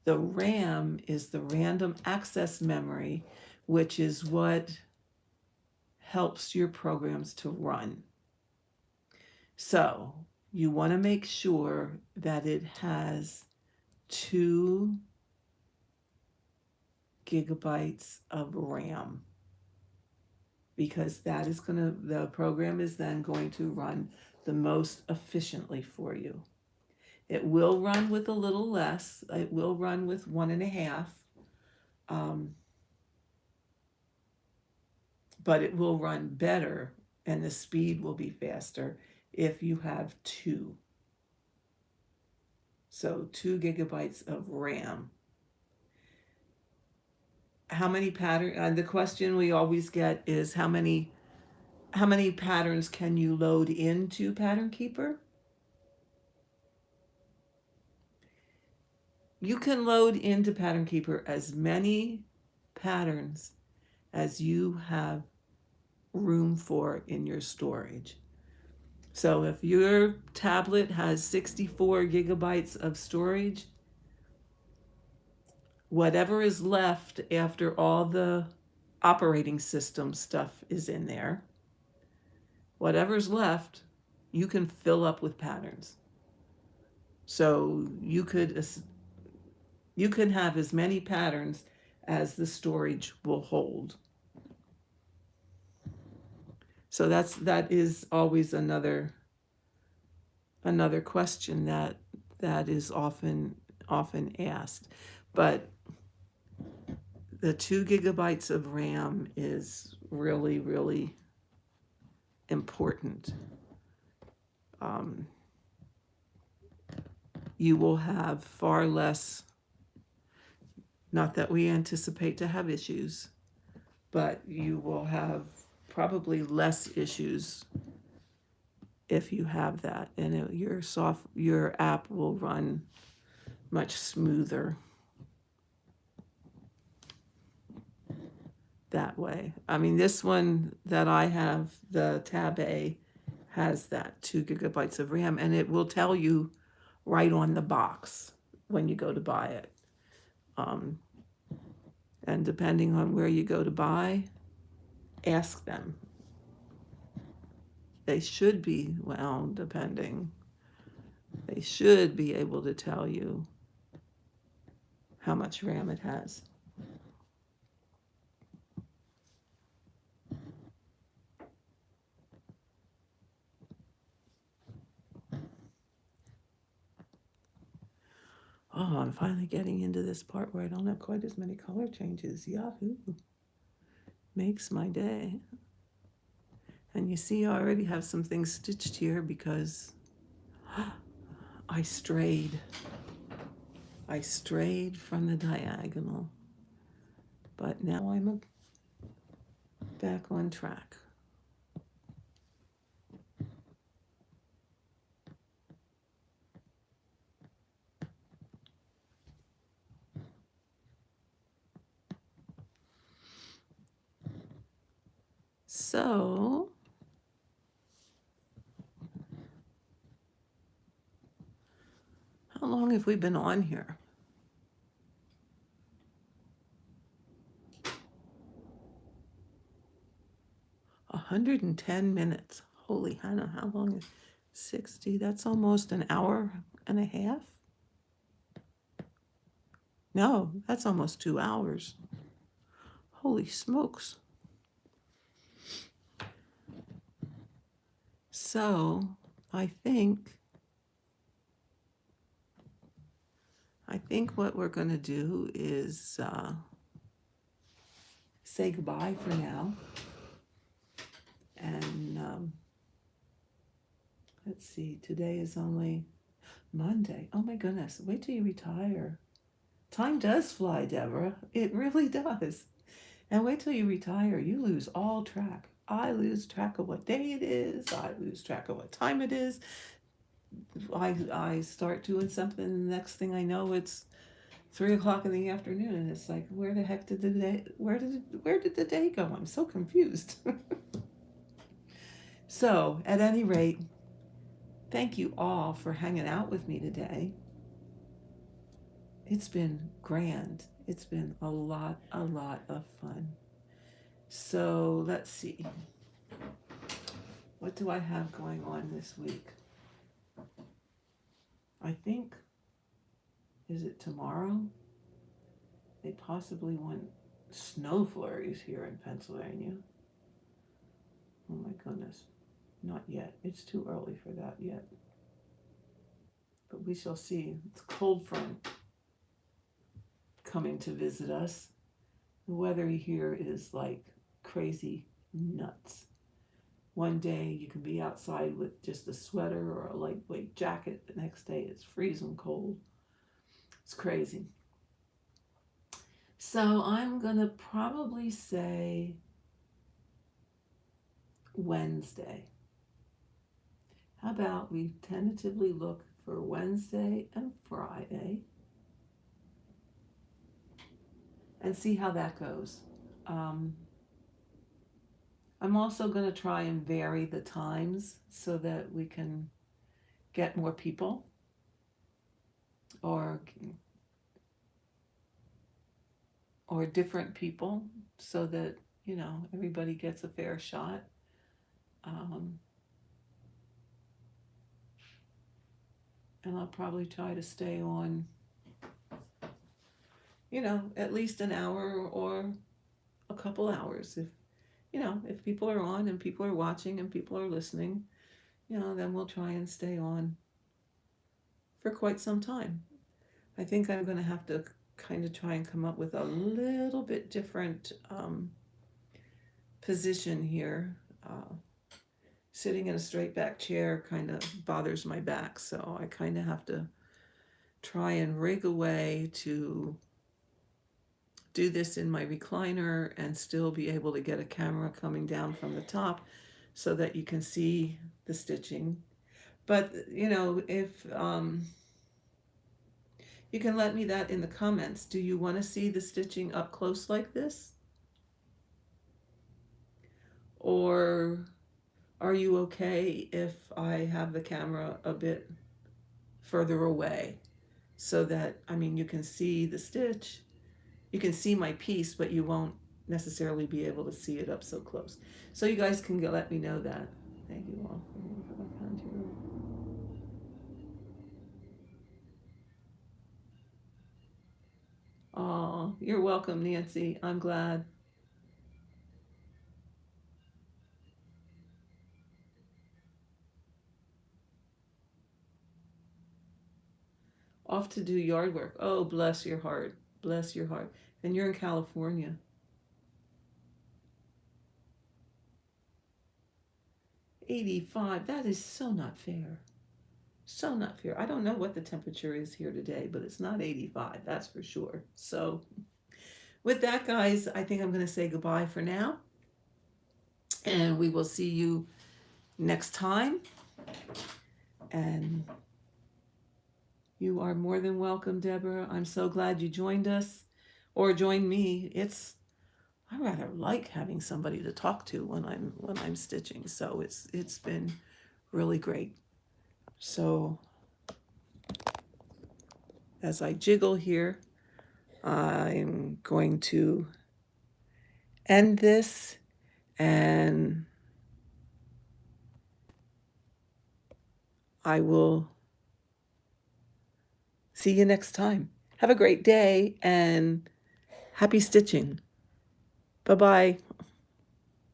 The RAM is the random access memory, which is what helps your programs to run. So you want to make sure that it has 2 gigabytes of RAM, because that is going to, the program is then going to run the most efficiently for you. It will run with a little less. It will run with 1.5, but it will run better and the speed will be faster if you have 2. So 2 gigabytes of RAM. How many pattern? The question we always get is how many patterns can you load into Pattern Keeper? You can load into Pattern Keeper as many patterns as you have room for in your storage. So if your tablet has 64 gigabytes of storage, whatever is left after all the operating system stuff is in there, whatever's left, you can fill up with patterns. So you could have as many patterns as the storage will hold. So that is always another question that is often asked. But the 2 gigabytes of RAM is really, really important. You will have far less, not that we anticipate to have issues, but you will have probably less issues if you have that, and your app will run much smoother that way. I mean, this one that I have, the Tab A, has that 2 gigabytes of RAM, and it will tell you right on the box when you go to buy it. And depending on where you go to buy, ask them. They should be, well, depending, they should be able to tell you how much RAM it has. Oh, I'm finally getting into this part where I don't have quite as many color changes. Yahoo! Makes my day. And you see, I already have some things stitched here because I strayed. I strayed from the diagonal. But now I'm back on track. So, how long have we been on here? 110 minutes. Holy Hannah, how long is 60? That's almost an hour and a half. No, that's almost 2 hours. Holy smokes. So I think what we're going to do is say goodbye for now. And let's see, today is only Monday. Oh my goodness, wait till you retire. Time does fly, Deborah. It really does. And wait till you retire, you lose all track. I lose track of what day it is. I lose track of what time it is. I start doing something, and the next thing I know, it's 3 o'clock in the afternoon, and it's like, where the heck did the day? Where did the day go? I'm so confused. So, at any rate, thank you all for hanging out with me today. It's been grand. It's been a lot of fun. So, let's see. What do I have going on this week? I think, is it tomorrow? They possibly want snow flurries here in Pennsylvania. Oh my goodness. Not yet. It's too early for that yet. But we shall see. It's a cold front coming to visit us. The weather here is like crazy nuts. One day you can be outside with just a sweater or a lightweight jacket. The next day it's freezing cold. It's crazy. So I'm going to probably say Wednesday. How about we tentatively look for Wednesday and Friday and see how that goes. I'm also going to try and vary the times so that we can get more people or different people so that, everybody gets a fair shot. And I'll probably try to stay on, at least an hour or a couple hours. If people are on and people are watching and people are listening, then we'll try and stay on for quite some time. I think I'm going to have to kind of try and come up with a little bit different position here. Sitting in a straight back chair kind of bothers my back, so I kind of have to try and rig a way to do this in my recliner and still be able to get a camera coming down from the top so that you can see the stitching. But, if you can let me that in the comments. Do you want to see the stitching up close like this? Or are you okay if I have the camera a bit further away so that, you can see the stitch, you can see my piece, but you won't necessarily be able to see it up so close. So you guys can let me know that. Thank you all for my friend here. Oh, you're welcome, Nancy. I'm glad. Off to do yard work. Oh, bless your heart. Bless your heart. And you're in California. 85. That is so not fair. So not fair. I don't know what the temperature is here today, but it's not 85. That's for sure. So, with that, guys, I think I'm going to say goodbye for now. And we will see you next time. And you are more than welcome, Deborah. I'm so glad you joined us or joined me. I rather like having somebody to talk to when I'm stitching. So it's been really great. So as I jiggle here, I'm going to end this and I will see you next time. Have a great day and happy stitching. Bye bye.